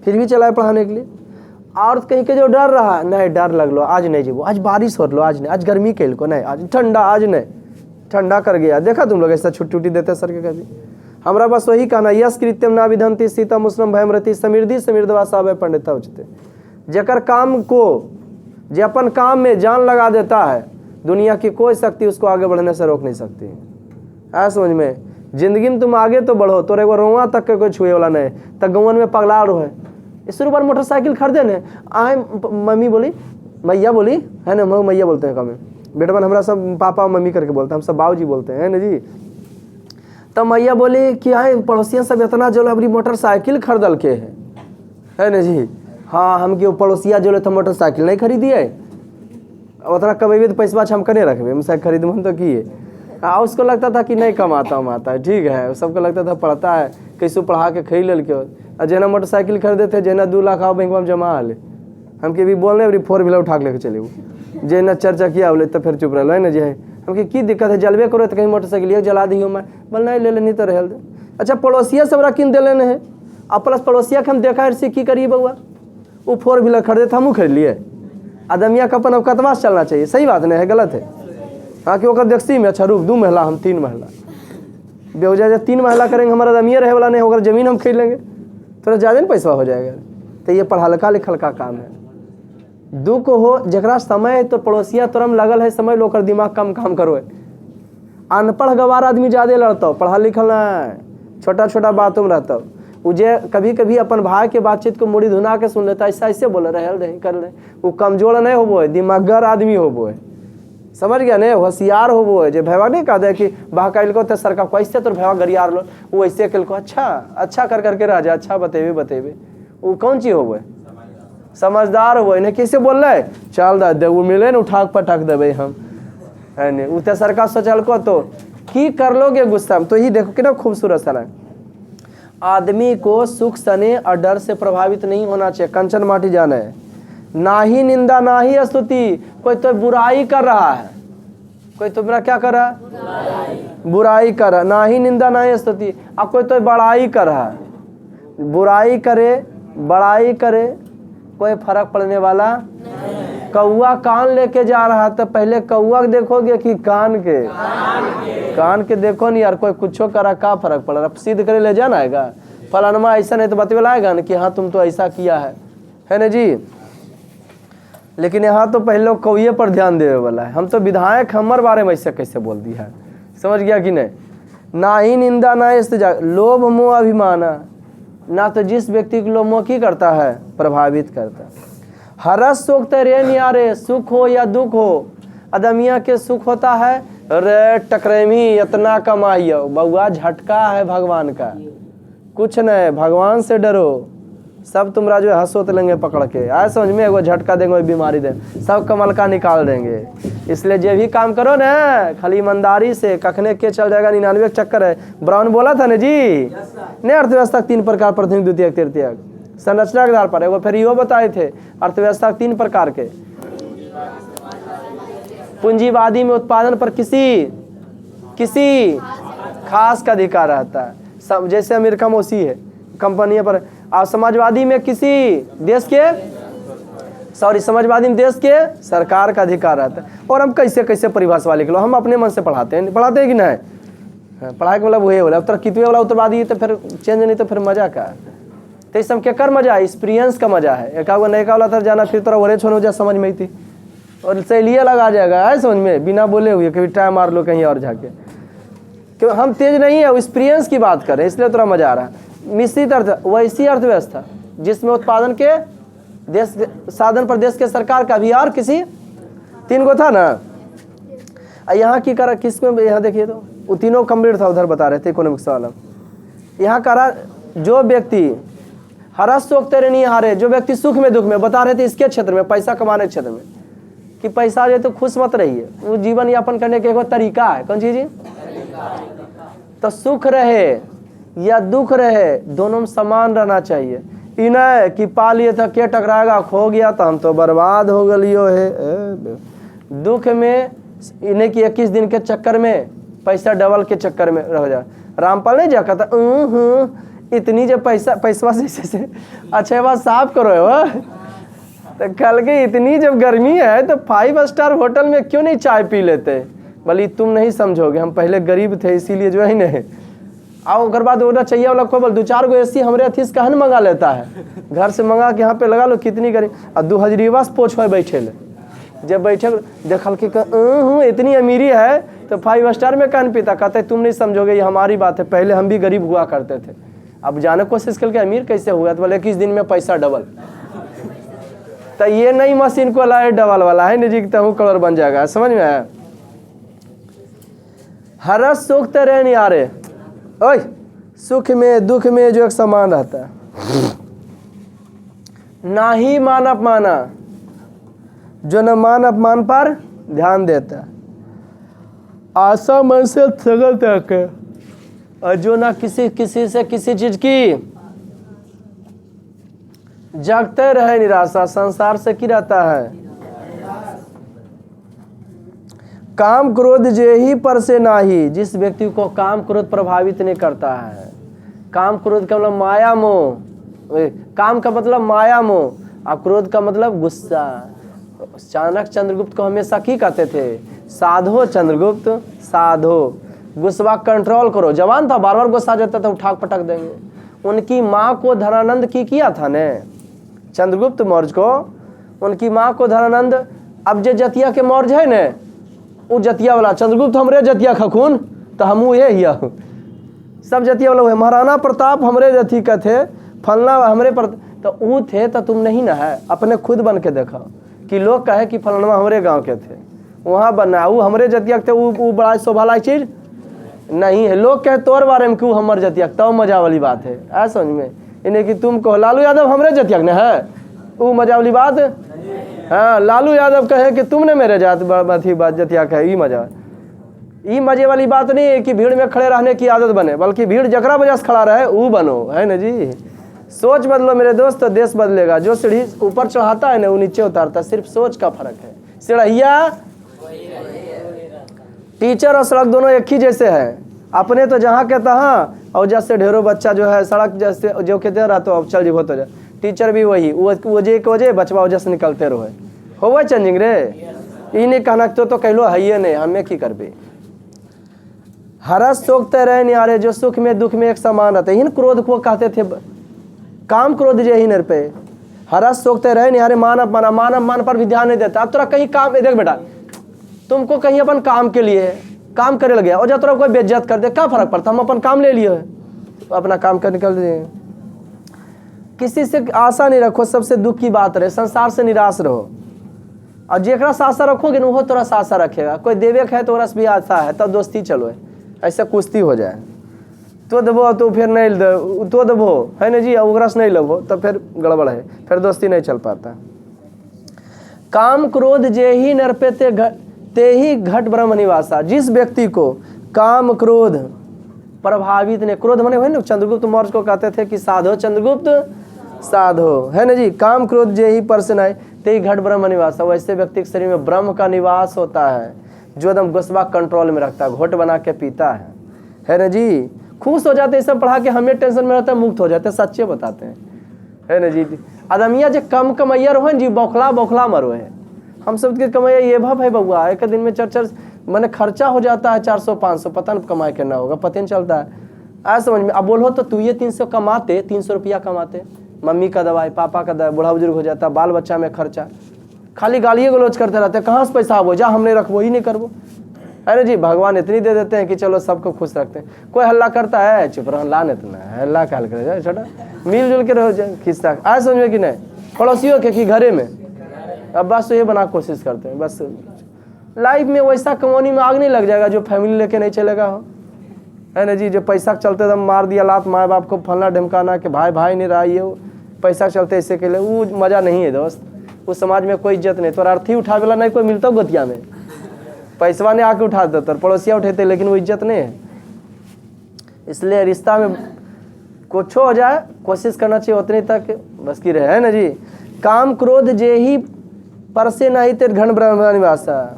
फिर भी चलाए पढ़ाने के लिए। और कहीं के जो डर रहा, नहीं डर लग लो, आज नहीं जीवो, आज बारिश हो लो, आज नहीं, आज गर्मी खेल को नहीं, आज ठंडा, आज नहीं, ठंडा कर गया। देखा तुम लोग ऐसा छुट्टी देते सर के कभी? हमरा बस वही कहना, यस कृत्यम ना विधंति सीता मुस्लिम भयमरति समिर्दि समिर्दवा सब पंडित उचते। जेकर काम को जे अपन काम में जान लगा देता है, दुनिया की कोई शक्ति उसको आगे बढ़ने से रोक नहीं सकती। है समझ में? जिंदगी में तुम आगे तो बढ़ो, तो एगो रोआ तक के कोई छुए वाला नहीं, तक गवन में पगला रहो है। इस बार मोटरसाइकिल खरीदे ने आए, मम्मी बोली, मैया बोली, है ना, हम मैया बोलते हैं कम बेटवन, हमारा सब पापा मम्मी करके बोलते हैं, हम सब बाबूजी बोलते हैं ना जी। तब मैया बोली कि आए पड़ोसिया सब इतना जो अपनी मोटरसाइकिल खरीदल के है ना जी। हाँ, हम क्यों पड़ोसिया जो तो मोटरसाइकिल नहीं खरीदिए, उतना कमेबे तो पैसा हम कने रखबे, हम साइकिल खरीद मन तो किए। उसको लगता था कि नहीं कमाता उमाता है, ठीक है, सबको लगता था पढ़ता है, कैसे पढ़ा के खरीद लेल क्यों। और जेना मोटरसाइकिल खरीदे थे, जेना 2 लाख आओ बैंक में जमा ले, हमके भी बोलने अभी 4 व्हीलर उठा के लेके चले वो, जेना चर्चा बोले तो फिर चुप रह है ना जी। हमके की दिक्कत है, जलबे करो तो कहीं मोटरसाइकिल जला दी मैं, बोल नहीं ले नहीं तो रह दे। अच्छा पड़ोसिया सब किन दे लेने हैं, अब प्लस पड़ोसिया के हम देखा है की करिए बउआ, वो 4 व्हीलर खरीदे तो हमू खरीद लिए। आदमिया का अपन अब कतवास चलना चाहिए, सही बात नहीं है, गलत है। हाँ कि ओकर देखसी में अच्छा रुक 2 महिला हम 3 महिला बेवजह जब 3 महिला करेंगे, हमारा आदमिया रहे वाला नहीं होगा, जमीन हम खरीद लेंगे, थोड़ा ज़्यादा नहीं पैसा हो जाएगा। तो ये पढ़ा लिखा का काम है। दुख हो जरा समय तो पड़ोसिया तुरंत लगल है समय, लोग दिमाग कम काम करो। अनपढ़ गवार आदमी ज़्यादा लड़ता, पढ़ा लिखल ना, छोटा छोटा बातों में रहता। मुझे कभी कभी अपन भाई के बातचीत को मुड़ी धुना के सुन लेता, ऐसा ऐसे बोले रहे कर ले, वो कमजोर नहीं होबो है, दिमागर आदमी होबो है, समझ गया नहीं, होशियार होबो है। जो भैया नहीं कहा दे कि बहकाइल को तो सरकार कैसे तो भैया गरियार लो, वो ऐसे कल को अच्छा कर करके राजा अच्छा बतेबे, वो कौन चीज होबो है, समझदार हो। इन्हें कैसे बोल रहे चल दे वो मिले न उठा पटक देवे हम, है नहीं उते सरकार सोचल को तो की कर लोगे गुस्सा में। तो ही देखो कितना खूबसूरत सलाह, आदमी को सुख सने और डर से प्रभावित नहीं होना चाहिए। कंचन माटी जाना है, ना ही निंदा ना ही स्तुति। कोई तो बुराई कर रहा है, कोई तो मेरा क्या कर रहा है, बुराई कर रहा, ना ही निंदा ना ही स्तुति। अब कोई तो बड़ाई कर रहा है, बुराई करे बड़ाई करे कोई फर्क पड़ने वाला। कौआ कान लेके जा रहा था, पहले कौआ देखोगे कि कान के देखो नहीं यार, कोई कुछो करा का फर्क पड़ रहा, सिद्ध करे ले जाना आएगा फलानमा ऐसा नहीं तो बतवेला आएगा ना कि हाँ तुम तो ऐसा किया है ना जी। लेकिन यहाँ तो पहले लोग कौए पर ध्यान देने वाला है। हम तो विधायक हमारे बारे में ऐसे कैसे बोल दिया है, समझ गया कि नहीं। ना ही निंदा ना इस्तेजा, लोभ मोह अभिमाना, ना तो जिस व्यक्ति को लोभ मोह की करता है प्रभावित करता है। हरस सुख तेरे नियारे, सुख हो या दुख हो, अदमिया के सुख होता है रे टकरेमी इतना कमाइयो, बउआ झटका है भगवान का, कुछ नहीं, भगवान से डरो, सब तुमरा जो है हंसोत लेंगे पकड़ के, आए समझ में, एगो झटका देंगे बीमारी दे, सब कमल का निकाल देंगे। इसलिए जो भी काम करो ना खाली ईमानदारी से, कखने के चल जाएगा 99 चक्कर है। ब्राउन बोला था ना जी, नहीं अर्थव्यवस्था 3 प्रकार, प्रथम द्वितीयक तृतीयक, संरचना के आधार पर। एगो फिर यो बताए थे अर्थव्यवस्था 3 प्रकार के, पूंजीवादी में उत्पादन पर किसी खास का अधिकार रहता है, सब जैसे अमेरिका में उसी है कंपनी पर। और समाजवादी में किसी देश के समाजवादी में देश के सरकार का अधिकार रहता है। और हम कैसे परिभाषा लिख लो, हम अपने मन से पढ़ाते हैं कि नहीं, पढ़ाई के मतलब वही बोला उत्तर कितवे वाला उत्तरवादी तो फिर चेंज नहीं तो फिर मजा का। तो इस के कर मजा है, एक्सपीरियंस का मजा है। एक नए का वाला था जाना, फिर तोरा वरे छोड़ जा समझ में ही थी, और सहेलिया लगा जाएगा है समझ में, बिना बोले हुए कभी टाइम मार लो कहीं और जाके, क्यों हम तेज नहीं है, एक्सपीरियंस की बात करें इसलिए थोड़ा मजा आ रहा है। मिश्रित वैसी अर्थव्यवस्था जिसमें उत्पादन के देश साधन पर देश के सरकार का भी, और किसी 3 गो था ना। यहाँ की करा किसमें, यहाँ देखिए तो वो तीनों कम्प्लीट था, उधर बता रहे थे इकोनॉमिक्स वाला। यहाँ करा जो व्यक्ति हरस सुख तेरे नहीं हारे, जो व्यक्ति सुख में दुख में, बता रहे थे इसके क्षेत्र में, पैसा कमाने के क्षेत्र में, कि पैसा जो तो खुश मत रहिए, वो जीवन यापन करने का एक तरीका है। कौन चीज? तो सुख रहे या दुख रहे दोनों में समान रहना चाहिए। इन्हें कि पा लिए था के टकराएगा, खो गया तो हम तो बर्बाद हो गलियो है। दुख में इन्हें कि 21 दिन के चक्कर में, पैसा डबल के चक्कर में रह जा। रामपाल नहीं जाकर था इतनी जो पैसा से अच्छा बात साफ करो हो, तो कल के इतनी जब गर्मी है तो 5 स्टार होटल में क्यों नहीं चाय पी लेते। बोली तुम नहीं समझोगे, हम पहले गरीब थे इसीलिए जो है नहीं, आओ घर बाद ओना चाहिए वाला को बोल 2-4 गो एसी हमरे अथी से कहन मंगा लेता है, घर से मंगा के यहाँ पे लगा लो, कितनी करी और 2 हजरीवा से पोछ हो बैठे ले। जब बैठे देखल कि इतनी अमीरी है तो 5 स्टार में कहन पीता। कहते तुम नहीं समझोगे, ये हमारी बात है, पहले हम भी गरीब हुआ करते थे, अब जाने कोशिश करके अमीर कैसे हुआ, तो बोले 21 दिन में पैसा डबल। तो ये नई मशीन को लाए डबल वाला है निजी तो कलर बन जाएगा, समझ में आया। हरस सुख तेरे नहीं आ रहे, ओए सुख में दुख में जो एक समान रहता है, ना ही मान अपमाना, जो न मान अपमान पर ध्यान देता है, आशा मन से सगल तक, और जो ना किसी से किसी चीज की जगते रहे निराशा, संसार से की रहता है। काम क्रोध जे ही पर से नाही, जिस व्यक्ति को काम क्रोध प्रभावित नहीं करता है। काम क्रोध का मतलब माया मोह, काम का मतलब माया मोह, और क्रोध का मतलब गुस्सा। चाणक्य चंद्रगुप्त को हमेशा की कहते थे, साधो चंद्रगुप्त साधो, गुस्सा कंट्रोल करो। जवान था, बार बार गुस्सा जाता था, उठाक पटक देंगे। उनकी माँ को धनानंद की किया था ने, चंद्रगुप्त मौर्य को उनकी माँ को धनानंद, अब जे जतिया के मौर्य है ने, वो जतिया वाला चंद्रगुप्त हमरे जतिया खखून, तो हमू ये हिया सब जतिया वाला हुए। महाराणा प्रताप हमरे जति का थे, फलना हमरे पर, तो वो थे तो तुम नहीं ना है। अपने खुद बन के देखा कि लोग कहे कि फलनवा हमरे गांव के थे, वहाँ बनना वो हमरे जतिया थे, वो बड़ा शोभा लाई चीज नहीं है। लोग कहे तोर बारे में क्यों हमर जतिया, तब मजा वाली बात है। ऐसा समझ में इन्हें कि तुम कहो लालू यादव हमरे जतिया ने है, वो मजा वाली बात। हाँ, लालू यादव कहे कि तुमने मेरे जात अथी बात जतिया कहे, ये मजा, ये मजे वाली बात नहीं है कि भीड़ में खड़े रहने की आदत बने, बल्कि भीड़ जकरा वजह से खड़ा रहे वो बनो, है ना जी। सोच बदलो मेरे दोस्त तो देश बदलेगा। जो सीढ़ी ऊपर चढ़ाता है ना वो नीचे उतारता है, सिर्फ सोच का फर्क है। सीढ़िया टीचर और सड़क दोनों एक ही जैसे है, अपने तो जहाँ के तहाँ, और जैसे ढेरों बच्चा जो है सड़क जैसे जो कहते रहा तो अब चल जी होते जाए, टीचर भी वही वजह के वजह बचवा वजह से निकलते रहे, हो वही चेंजिंग रे। ये नहीं कहना तो कहलो है ये नहीं, हमें की करबे। हरस सोखते रहे न्यारे, जो सुख में दुख में एक समान रहते। इन क्रोध को कहते थे काम क्रोध जे ही नर पे। हरस सोखते रहे न्यारे, मान अपमान पर भी ध्यान नहीं देता। अब तोरा कहीं काम, देख बेटा तुमको कहीं अपन काम के लिए काम करे लगे और जब तोरा कोई बेइज्जत कर दे, क्या फर्क पड़ता, हम अपन काम ले लिए, अपना काम कर निकल दिए। किसी से आशा नहीं रखो, सबसे दुख की बात रहे, संसार से निराश रहो। और जेकरा से आशा रखोगे ना वो तोरा से आशा रखेगा। कोई देवे है तो रस भी आशा है, तब दोस्ती चलो, ऐसा कुश्ती हो जाए। तो दबो तो फिर नहीं तो दबो, है ना जी, उगरस नहीं लगो तो फिर गड़बड़ है, फिर दोस्ती नहीं चल पाता। काम क्रोध जे ही नर पे ते ही घट ब्रह्म निवासा। जिस व्यक्ति को काम क्रोध प्रभावित ने, क्रोध मने हुए ना, चंद्रगुप्त मौर्य को कहते थे कि साधो चंद्रगुप्त साधो, है ना जी। काम क्रोध जे ही पर से नहीं ते ही घट ब्रह्म निवासा। वैसे व्यक्ति के शरीर में ब्रह्म का निवास होता है, जो एकदम गुस्सा कंट्रोल में रखता है, घोट बना के पीता है ना जी। खुश हो जाते हैं सब पढ़ा के, हमें टेंशन में रहता है, मुक्त हो जाते हैं, सच्चे बताते हैं, है ना जी। आदमिया जो कम कमैया रहो जी, बौखला बौखला मरो है। हम सब के कमाइया ये भाव है बउआ, एक दिन में 4 मैंने खर्चा हो जाता है 400-500, पता नहीं कमाई करना होगा, पता नहीं चलता है। ऐसा समझ में। अब बोलो तो तू ये 300 कमाते, 300 रुपया कमाते, मम्मी का दवाई, पापा का दवाई, बूढ़ा बुजुर्ग हो जाता, बाल बच्चा में खर्चा, खाली गालिए गलोच करते रहते, कहाँ से पैसा आबो, जा हमने रखबो ही नहीं करबो, है ना जी। भगवान इतनी दे देते हैं कि चलो सबको खुश रखते हैं। कोई हल्ला करता है, चुप रहो, ला नहीं इतना हल्ला क्या करे जाए, छोटा मिलजुल के रहो जाए, खिस्सा आज समझ में कि नहीं, पड़ोसियों के कि घरे में। अब बस ये बना कोशिश करते हैं, बस लाइफ में वैसा कमौनी में आग नहीं लग जाएगा जो फैमिली लेके नहीं चलेगा हो, है ना जी। जो पैसा के चलते दम मार दिया लात माँ बाप को, फलना ढमकाना कि भाई नहीं रहा, ये पैसा चलते इससे के लिए, वो मज़ा नहीं है दोस्त। उस समाज में कोई इज्जत नहीं, तो अर्थी उठावे वाला नहीं कोई मिलता गोतिया में, पैसवा ने आके उठा देता, पड़ोसिया उठेते, लेकिन वो इज्जत नहीं है। इसलिए रिश्ता में कुछ हो जाए कोशिश करना चाहिए उतनी तक बस की रहे, है ना जी। काम क्रोध जे ही पर से नहीं तेरे घन ब्रह्म निवासा।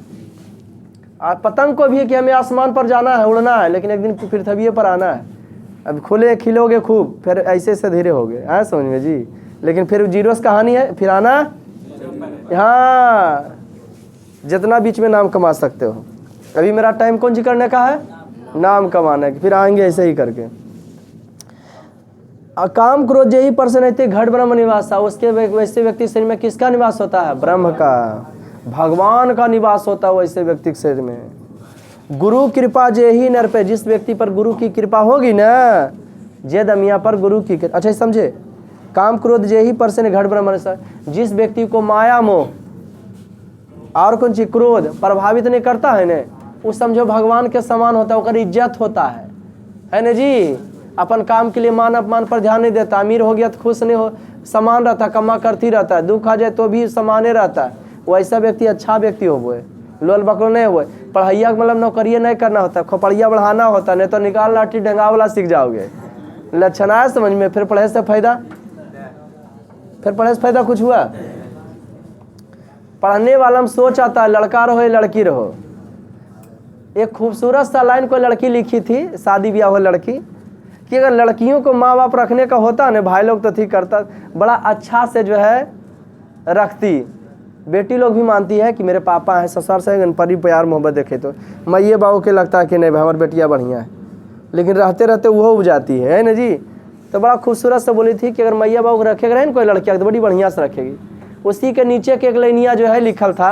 पतंग को भी है कि हमें आसमान पर जाना है, उड़ना है, लेकिन एक दिन पृथ्वी पर आना है। अब खुले खिलोगे खूब, फिर ऐसे से धीरे हो गए, आए समझ में जी। लेकिन फिर जीरो से कहानी है, फिर आना, हाँ जितना बीच में नाम कमा सकते हो। अभी मेरा टाइम कौन सी करने का है, नाम कमाने का, फिर आएंगे ऐसे ही करके। काम क्रोध यही पर्सन रहते घट ब्रह्म निवास, उसके वैसे व्यक्ति शरीर में किसका निवास होता है? ब्रह्म का, भगवान का निवास होता है वैसे व्यक्ति के शरीर में। गुरु कृपा जे ही नर पे, जिस व्यक्ति पर गुरु की कृपा होगी ना, जे दमिया पर गुरु की कृपा। अच्छा समझे, काम क्रोध जे ही पर्सन घट ब्रह्म निवास, जिस व्यक्ति को माया मोह और कौन चीज क्रोध प्रभावित नहीं करता है ना, वो समझो भगवान के समान होता है, उसका इज्जत होता है ना जी। अपन काम के लिए मान अपमान पर ध्यान नहीं देता, अमीर हो गया तो खुश नहीं हो, समान रहता, कमा करती रहता है, दुख आ जाए तो भी समाने रहता है, वैसा व्यक्ति अच्छा व्यक्ति हो वो, लोल बकलो नहीं हुए। पढ़ाइया मतलब नौकरिया नहीं करना होता, खोपड़िया बढ़ाना होता, नहीं तो निकाल लाठी डंगा वाला सीख जाओगे। लक्षण आया समझ में? फिर पढ़े से फायदा, फिर पढ़े से फायदा कुछ हुआ? पढ़ने वाला में सोच आता है, लड़का रहो या लड़की रहो। एक खूबसूरत सा लाइन कोई लड़की लिखी थी, शादी ब्याह हुआ लड़की, कि अगर लड़कियों को माँ बाप रखने का होता ना, भाई लोग तो ठीक करता, बड़ा अच्छा से जो है रखती। बेटी लोग भी मानती है कि मेरे पापा हैं, ससुर से गणपति प्यार मोहब्बत देखे तो मैये बाबू के लगता है कि नहीं भाई हमारी बेटियाँ बढ़िया है, लेकिन रहते रहते वो उब जाती है ना जी। तो बड़ा खूबसूरत से बोली थी कि अगर मैया बाबू रखेगा रहे ना कोई लड़कियाँ तो बड़ी बढ़िया से रखेगी। उसी के नीचे के एक लाइनिया जो है लिखल था,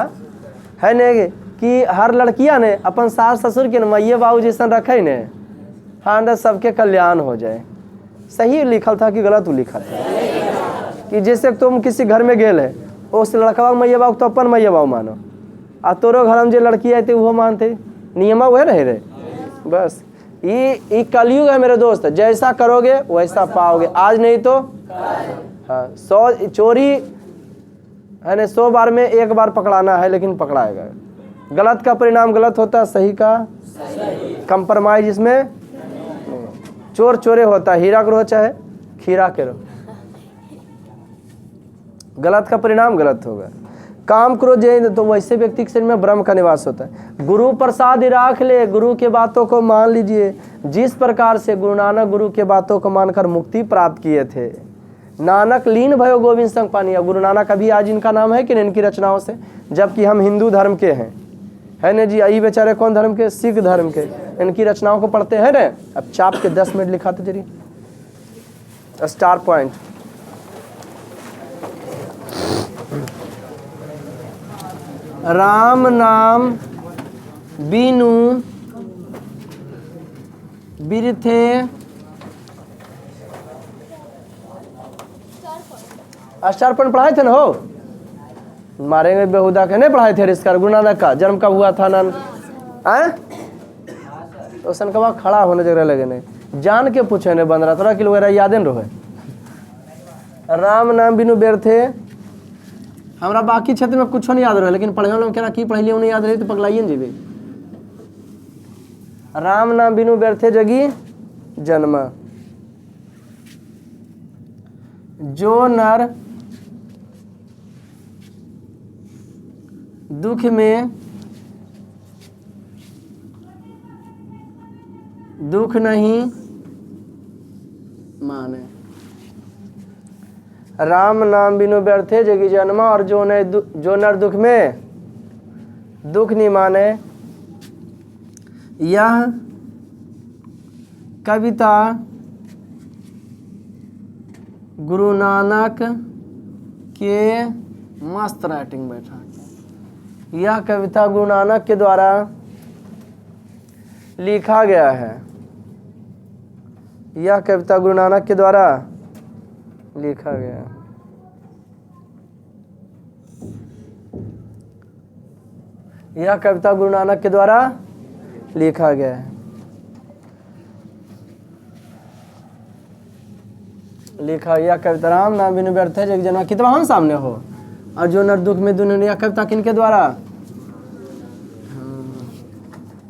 है न, कि हर लड़कियाँ ने अपन सास ससुर के न मैये बाबू जैसा रखे न, हाँ अंदर सबके कल्याण हो जाए। सही लिखल था कि गलत लिखल था? कि जैसे तुम किसी घर में गेल है, उस लड़का मैया बाबू तो अपन मैया बाबू मानो, आ तोरो घर में जो लड़की आती वो मानते, नियमा वह रहे रे। बस ये कलयुग है मेरे दोस्त, जैसा करोगे वैसा पाओगे, आज नहीं तो हाँ। 100 चोरी है ना, 100 बार में 1 बार पकड़ाना है, लेकिन पकड़ाएगा। गलत का परिणाम गलत होता है, सही का कंप्रोमाइज इसमें। चोर चोरे होता है, हीरा करो चाहे खीरा करो, गलत का परिणाम गलत होगा। काम करो जय, तो वैसे व्यक्ति के शरीर में ब्रह्म का निवास होता है। गुरु प्रसाद राख ले, गुरु के बातों को मान लीजिए। जिस प्रकार से गुरु नानक गुरु के बातों को मानकर मुक्ति प्राप्त किए थे, नानक लीन भयो गोविंद संग पानिया। गुरु नानक अभी आज इनका नाम है कि नहीं इनकी रचनाओं से, जबकि हम हिंदू धर्म के हैं, है ना जी। आई बेचारे कौन धर्म के? सिख धर्म के। इनकी रचनाओं को पढ़ते हैं ना। अब चाप के 10 मिनट लिखाते चलिए। स्टार पॉइंट, राम नाम बीनु बिरथे स्टार पॉइंट पढ़ाए थे ना हो, मारेंगे बेहुदा के नहीं पढ़ाए थे। रिश्कार गुरु नानक का जन्म कब हुआ था? नान तो सन कब खड़ा होने जगह लगे नहीं, जान के पूछे नहीं बन रहा थोड़ा किलो वगैरह यादें रहो। राम नाम बिनु बेरथे, हमारा बाकी क्षेत्र में कुछ नहीं याद रहे, लेकिन पढ़े वालों कह की पढ़ लिया उन्हें याद रही तो पगलाइए न जीवे। राम नाम बिनु बेरथे जगी जन्म, जो नर दुख में दुख नहीं माने। राम नाम बिनु व्यर्थे जगी जन्म, और जो नर दुख में दुख नहीं माने। यह कविता गुरु नानक के मस्त राइटिंग बैठा, यह कविता गुरु नानक के द्वारा लिखा गया है। यह कविता गुरु नानक के द्वारा लिखा गया। यह कविता गुरु नानक के द्वारा लिखा गया है। लिखा यह कविता राम नाम बिनु व्यर्थ है जग जन्म, कितना हम सामने हो। और जो नर दुख में दुनिया, कविता किनके द्वारा?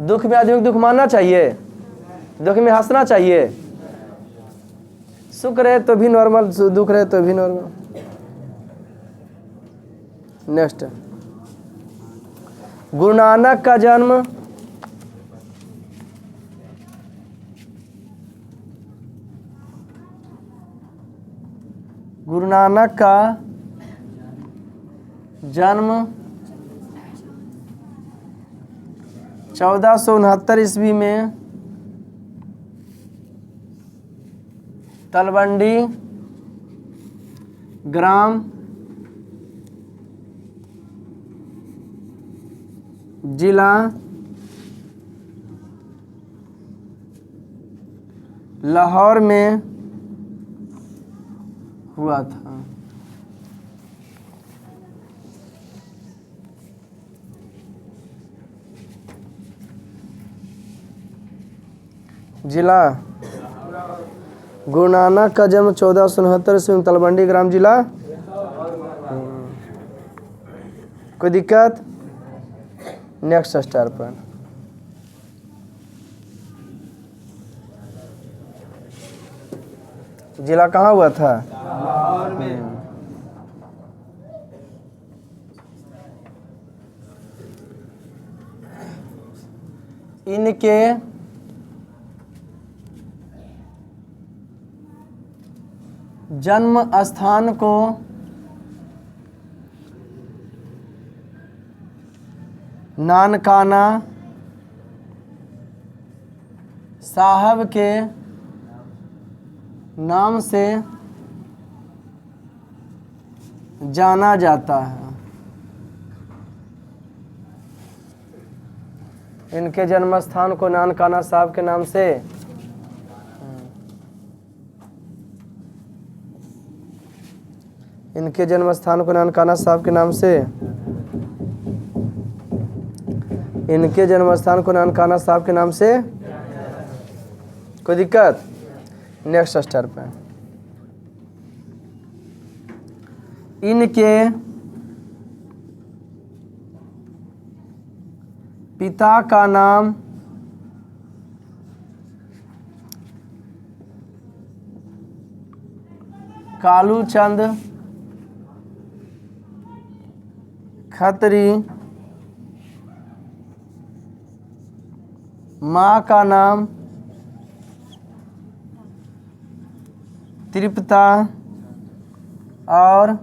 दुख में आदमी दुख मानना चाहिए, दुख में हंसना चाहिए। सुख रहे तो भी नॉर्मल, दुख रहे तो भी नॉर्मल। नेक्स्ट, गुरु नानक का जन्म गुरु नानक का जन्म 1469 ईस्वी में तलवंडी ग्राम जिला लाहौर में हुआ था। जिला गुरु नानक का जन्म 1469 ईस्वी तलवंडी ग्राम जिला। कोई दिक्कत? नेक्स्ट स्टार पर जिला कहाँ हुआ था? लाहौर में। इनके जन्म स्थान को नानकाना साहब के नाम से जाना जाता है। इनके जन्म स्थान को नानकाना साहब के नाम से इनके जन्म स्थान को नानकाना साहब के नाम से इनके जन्म स्थान को नानकाना साहब के नाम से। कोई दिक्कत? नेक्स्ट स्टार पे इनके पिता का नाम कालूचंद खत्री, माँ का नाम तृप्ता और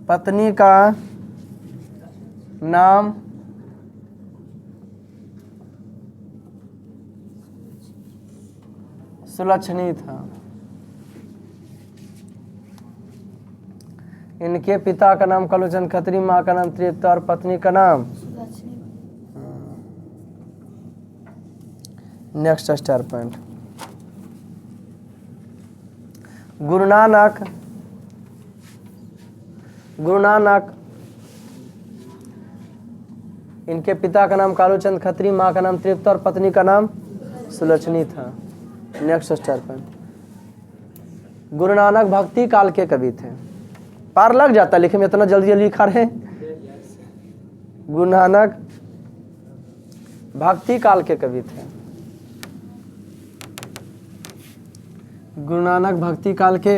पत्नी का नाम सुलक्षणी था। इनके पिता का नाम कालूचंद खत्री, माँ का नाम तृप्ता और पत्नी का नाम। Next star point Guru Nanak इनके पिता का नाम कालूचंद खत्री, माँ का नाम तृप्ता और पत्नी का नाम सुलक्षणी था। Next star point Guru Nanak भक्ति काल के कवि थे। पार लग जाता लिखे में, इतना जल्दी जल्दी लिखा रहे। गुरु नानक भक्ति काल के कवि थे। गुरु नानक भक्ति काल के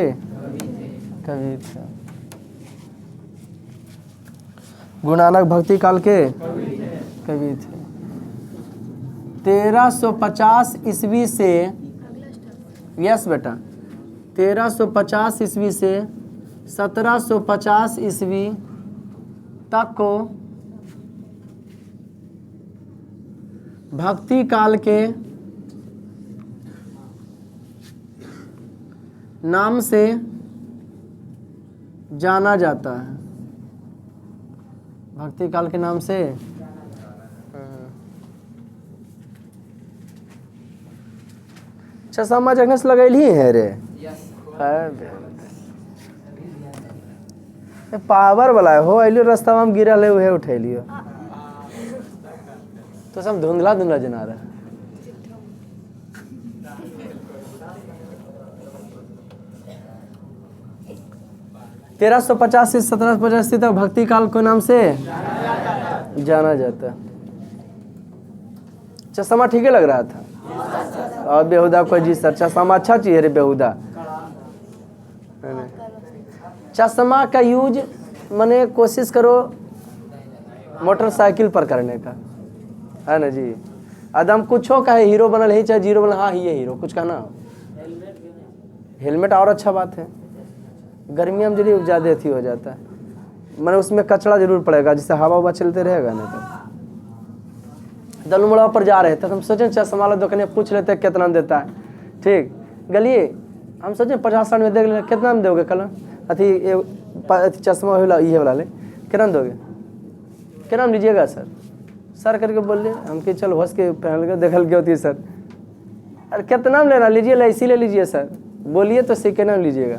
कवि थे। गुरु नानक भक्ति काल के कवि थे। 1350 ईस्वी से, यस बेटा, 1350 ईस्वी से 1750 ईस्वी तक को भक्ति काल के नाम से जाना जाता है। भक्ति काल के नाम से चश्मा जगह से लगैली है रे। पावर वाला हो अलियो रास्ता में गिरल है उहे उठेलियो तो सब धुंधला धुंधला जना रहा है। तेरह सौ 1750 से 1750 तक भक्ति काल के नाम से जाना जाता है। चश्मा ठीक लग रहा था और बेहुदा कोई जी सर चश्मा अच्छा चीज है रे बेहुदा। चश्मा का यूज मने कोशिश करो मोटरसाइकिल पर करने का, है ना जी। आदम कुछो का है, हीरो बनल है चाहे जीरो बनल, हाँ ये हीरो कुछ कहना। हेलमेट और अच्छा बात है। गर्मियों में जरूर ज़्यादा अथी हो जाता है, मैंने उसमें कचरा जरूर पड़ेगा, जिससे हवा उवा चलते रहेगा ना तो, दलमुड़ा पर जा रहे थे, तो हम सोचे चश्मा वाला दुकान पूछ लेते कितना में देता है। ठीक गलिए हम सोचे 50-60 में देख ले, कितना में दोगे? कल अथी चश्मा वाला ये वाला ले, कितना में दोगे? कितना में लीजिएगा सर? सर करके बोल रहे हम कि चल हंस के पहन के देखल के होती है सर। अरे कितना में लेना? लीजिए ले, इसी ले लीजिए सर। बोलिए तो सही, कितना में लीजिएगा?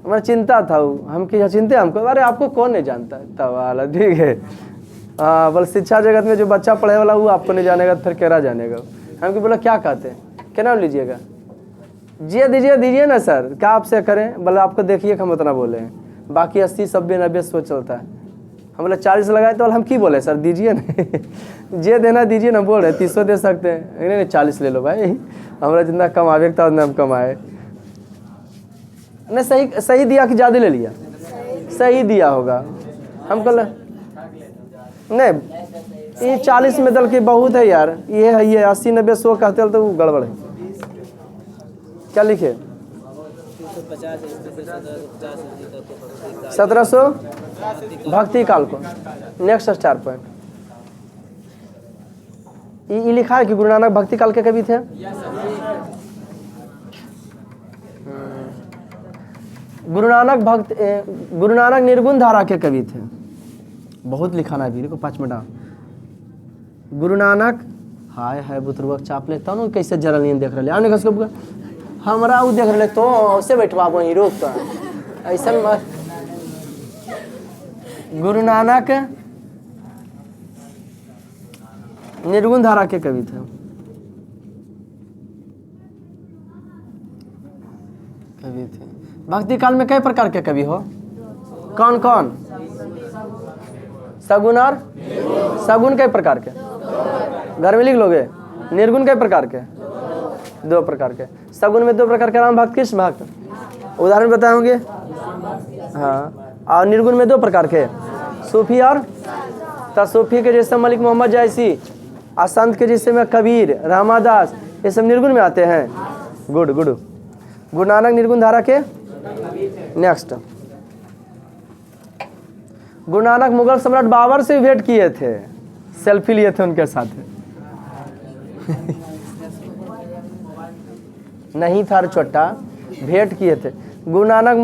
हमारा चिंता था वो, हम कि चिंता हमको, अरे आपको कौन नहीं जानता है तब वाला। ठीक है हाँ, बोल शिक्षा जगत में जो बच्चा पढ़े वाला वो आपको नहीं जानेगा, फिर केरा जानेगा। हम कि बोला क्या कहते हैं, कितना में लीजिएगा? जी दीजिए ना सर, क्या आपसे करें? बोले आपको देखिए हम उतना बोले हैं, बाकी 80 90 90 100 चलता है। हम बोले 40 लगाए, तो हम की बोले सर दीजिए ना। जे देना दीजिए ना, बोल रहे 300 दे सकते हैं। नहीं 40 ले लो भाई, हमारा जितना कमावे था उतना हम कमाए। नहीं सही दिया कि ज़्यादा ले लिया? सही दिया होगा। हम कल नहीं ये 40 में दल के बहुत है यार, ये है ये 80 90 100 कहते तो वो गड़बड़ है। क्या लिखे? 1700 भक्ति काल को नेक्स्ट स्टार पॉइंट। ये लिखा है कि गुरु नानक भक्ति काल के कवि थे। गुरु नानक निर्गुण धारा के कवि थे। बहुत लिखाना है, को 5 मिनट। गुरु नानक हाय बुतरुक चाप ले तनु कैसे जरल नहीं देख रहे आने कसको हमरा उ देख रहे तो से बैठवा वहीं रोक तो ऐसा गुरु नानक निर्गुण धारा के कवि थे। भक्ति काल में कई प्रकार के कवि हो? कौन कौन? सगुण और सगुण कई प्रकार के? घर में लिख लोगे। निर्गुण कई प्रकार के? 2 प्रकार के। सगुण में 2 प्रकार के राम भक्त कृष्ण भक्त, उदाहरण बताओगे? हाँ। और निर्गुण में 2 प्रकार के, सूफी और सूफी के जैसे मलिक मोहम्मद जैसी, और संत के जैसे में कबीर रामादास, ये सब निर्गुण में आते हैं। गुड। गुरु नानक निर्गुण धारा के। नेक्स्ट, गुरु नानक मुगल सम्राट बाबर से भेंट किए थे, सेल्फी लिए थे उनके साथ। नहीं था छोटा, भेंट किए थे। गुरु नानक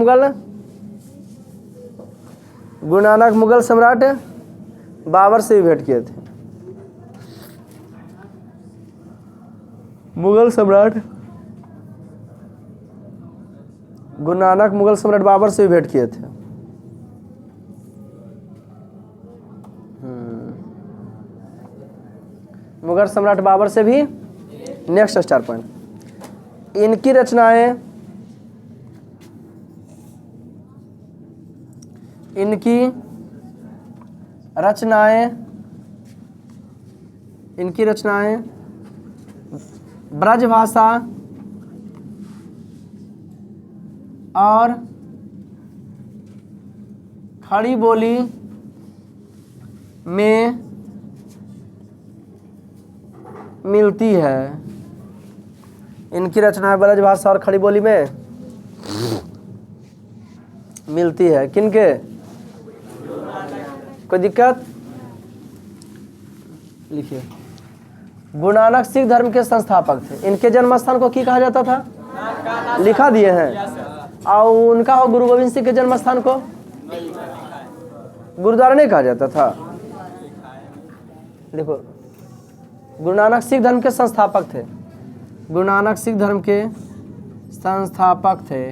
मुगल सम्राट बाबर से भी भेंट किए थे। मुगल सम्राट गुरु नानक मुगल सम्राट बाबर से भी भेंट किए थे। मुगल सम्राट बाबर से भी। नेक्स्ट स्टार पॉइंट, इनकी रचनाएं ब्रजभाषा और खड़ी बोली में मिलती है। इनकी रचनाएं ब्रजभाषा और खड़ी बोली में मिलती है। किनके? कोई दिक्कत? लिखिए। गुरु नानक सिख धर्म के संस्थापक थे। इनके जन्म स्थान को क्या कहा जाता था? लिखा दिए हैं। और उनका हो गुरु गोविंद सिंह के जन्म स्थान को गुरुद्वारा नहीं कहा जाता था। देखो, गुरु नानक सिख धर्म के संस्थापक थे। गुरु नानक सिख धर्म के संस्थापक थे।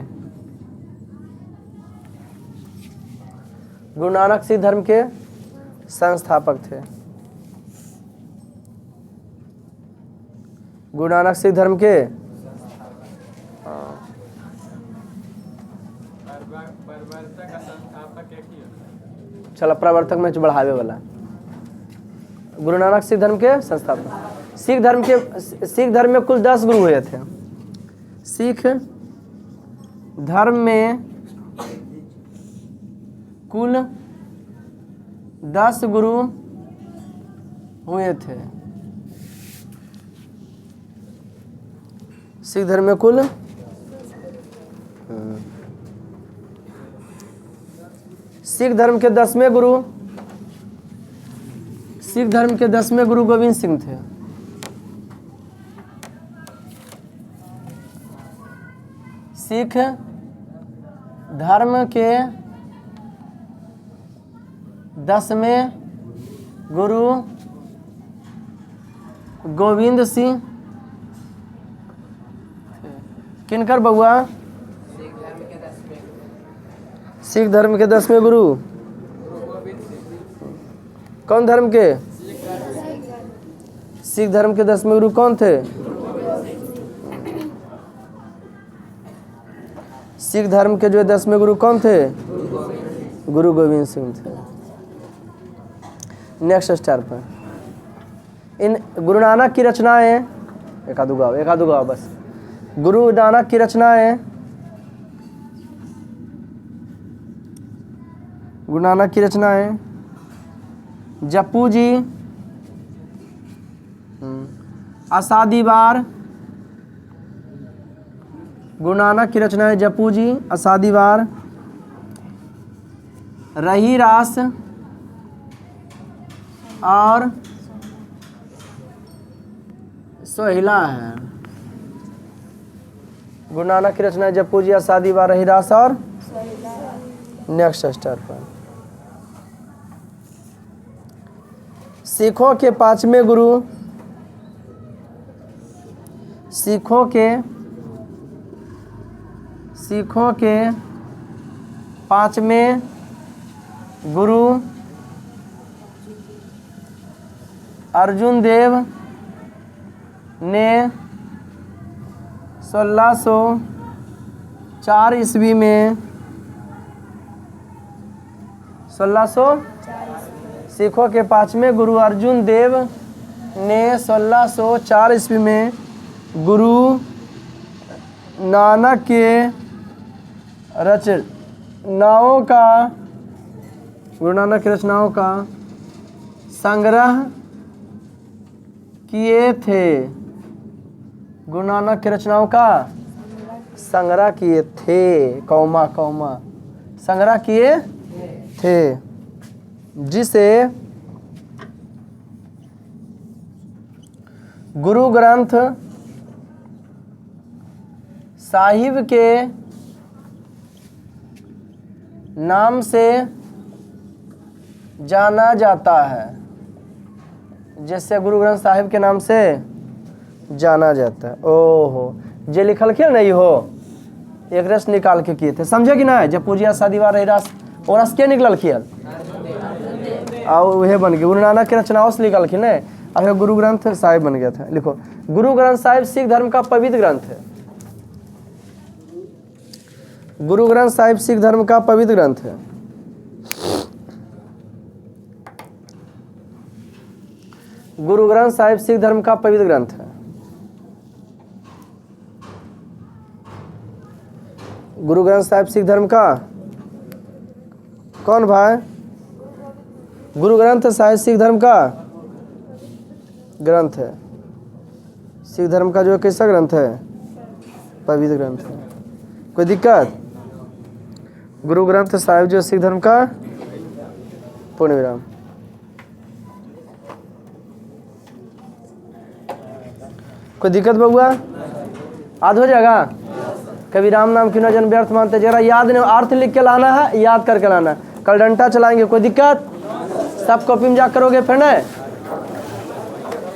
गुरु नानक सिख धर्म के संस्थापक थे। गुरु नानक सिख धर्म के चलो प्रवर्तक में बढ़ावे वाला। गुरु नानक सिख धर्म के संस्थापक। सिख धर्म में कुल 10 गुरु हुए थे। सिख धर्म में कुल 10 गुरु हुए थे। सिख धर्म में कुल सिख धर्म के 10वें गुरु सिख धर्म के 10वें गुरु गोविंद सिंह थे। सिख धर्म के 10वें गुरु गोविंद सिंह किनकर बउआ? सिख धर्म के 10वें गुरु कौन धर्म के? सिख धर्म के 10वें गुरु कौन थे? सिख धर्म के जो 10वें गुरु कौन थे? गुरु गोविंद सिंह थे। नेक्स्ट स्टार पर इन गुरु नानक की रचनाएं एक आधु गाओ बस। गुरु नानक की रचनाएं, गुरु नानक की रचनाएं जप्पू जी, असादीवार। गुरु नानक की रचनाएं जप्पू जी, असादीवार, रही रास और सोहिला है। गुरु नानक की रचनाएं जप्पू जी, असादीवार, रही रास और नेक्स्ट स्टार पर सिखों के 5वें गुरु, सिखों के 5वें गुरु अर्जुन देव ने 1604 ईस्वी में 1600 सिखों के 5वें गुरु अर्जुन देव ने 1604 ईस्वी में गुरु नानक के रचनाओं का, गुरु नानक की रचनाओं का संग्रह किए थे। गुरु नानक की रचनाओं का संग्रह किए थे, कौमा संग्रह किए थे, जिसे गुरु ग्रंथ साहिब के नाम से जाना जाता है, जिससे गुरु ग्रंथ साहिब के नाम से जाना जाता है। ओहो, जे लिखल के नहीं हो एक रस निकाल के किए थे, समझे कि ना? जब पूजिया शादीवार रही रस और रस के निकल खियल और वह बन गया गुरु नानक के रचनाओं से निकल के नहीं, और गुरु ग्रंथ साहिब बन गया था। लिखो, गुरु ग्रंथ साहिब सिख धर्म का पवित्र ग्रंथ है। गुरु ग्रंथ साहिब सिख धर्म का पवित्र ग्रंथ है। गुरु ग्रंथ साहिब सिख धर्म का पवित्र ग्रंथ है। गुरु ग्रंथ साहिब सिख धर्म का कौन भाई? गुरु ग्रंथ साहिब सिख धर्म का ग्रंथ है। सिख धर्म का जो कैसा ग्रंथ है? पवित्र ग्रंथ है। कोई दिक्कत? गुरु ग्रंथ साहिब जो सिख धर्म का पूर्ण विराम। कोई दिक्कत बउआ? याद हो जाएगा? कभी राम नाम क्यों न जन व्यर्थ मानते, जरा याद नहीं, अर्थ लिख के लाना है, याद करके लाना है। कल डंडा चलाएंगे, कोई दिक्कत? सब कॉपी में जा करोगे फिर नहीं?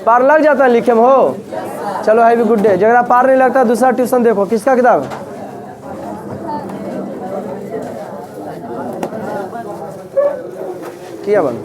पार लग जाता है लिखे में हो? चलो हैवी गुड डे। जरा पार नहीं लगता दूसरा ट्यूशन देखो। किसका किताब? किया बन